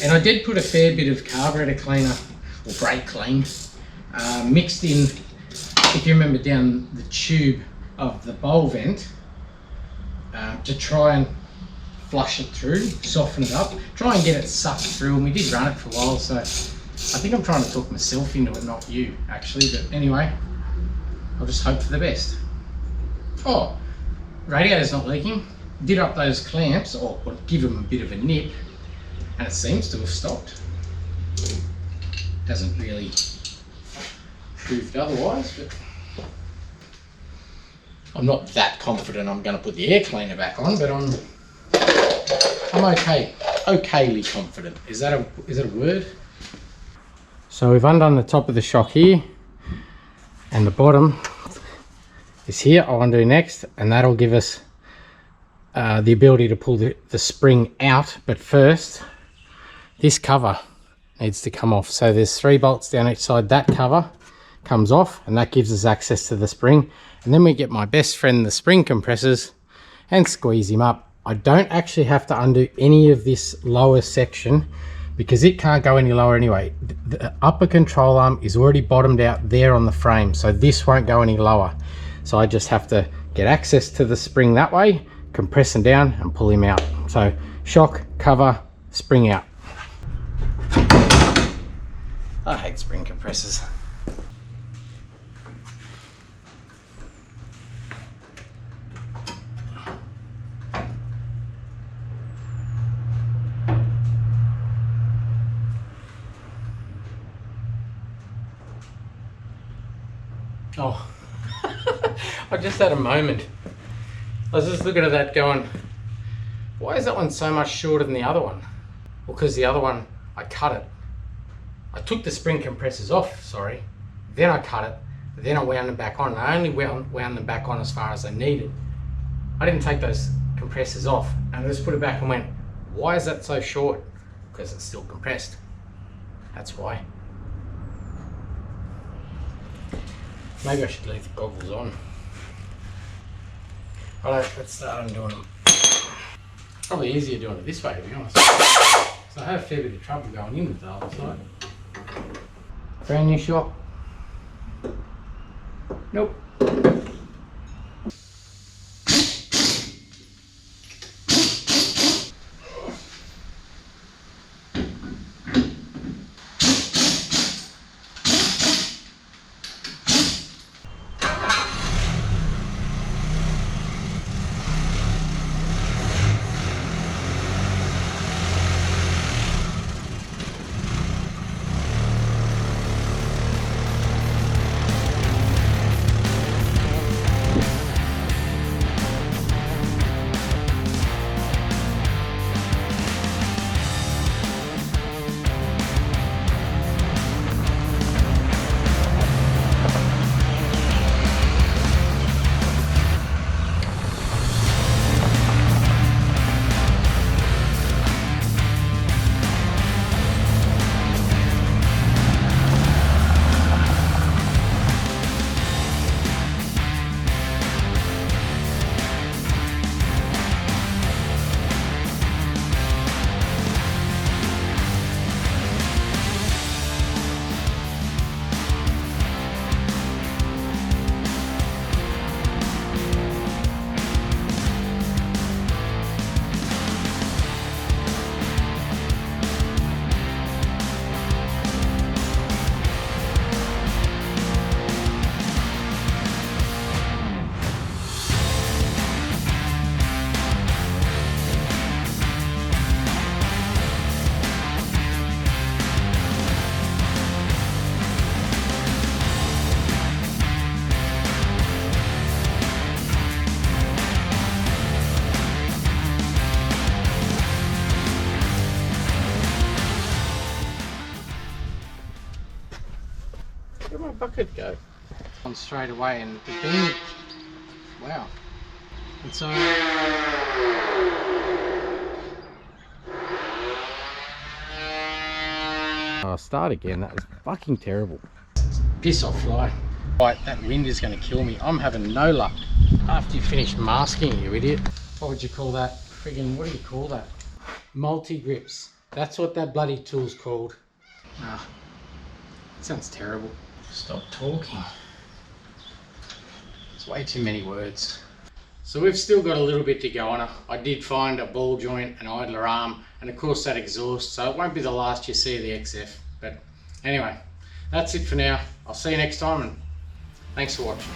and I did put a fair bit of carburetor cleaner or brake clean mixed in, if you remember, down the tube of the bowl vent to try and flush it through, soften it up, try and get it sucked through. And we did run it for a while, so I think I'm trying to talk myself into it, not you actually, but anyway, I'll just hope for the best. Oh, radiator's not leaking. Did up those clamps, or give them a bit of a nip, and it seems to have stopped. Hasn't really proved otherwise, but I'm not that confident I'm going to put the air cleaner back on, but I'm okayly confident. Is that a word? So we've undone the top of the shock here, and the bottom is here. I'll undo next, and that'll give us the ability to pull the spring out. But first, this cover needs to come off. So there's 3 bolts down each side. That cover comes off, and that gives us access to the spring. And then we get my best friend, the spring compressors, and squeeze him up. I don't actually have to undo any of this lower section because it can't go any lower anyway. The upper control arm is already bottomed out there on the frame, so this won't go any lower. So I just have to get access to the spring that way, compress him down and pull him out. So shock, cover, spring out. I hate spring compressors. Oh, I just had a moment. I was just looking at that going, why is that one so much shorter than the other one? Well, because the other one, I cut it. I took the spring compressors off, sorry. Then I cut it. Then I wound them back on. And I only wound them back on as far as I needed. I didn't take those compressors off. And I just put it back and went, why is that so short? Because it's still compressed. That's why. Maybe I should leave the goggles on. Alright, let's start undoing them. Probably easier doing it this way, to be honest. So I had a fair bit of trouble going in with the other side. Brand new shock. Nope. Where'd my bucket go? On straight away, and the beam, wow. And so I'll start again. That was fucking terrible. Piss off, fly. Right, that wind is going to kill me. I'm having no luck. After you finish masking, you idiot. What would you call that? Friggin', what do you call that? Multi-grips. That's what that bloody tool's called. Ah, that sounds terrible. Stop talking. It's way too many words. So we've still got a little bit to go on it. I did find a ball joint, an idler arm, and of course that exhaust, so it won't be the last you see of the XF. But anyway, that's it for now. I'll see you next time, and thanks for watching.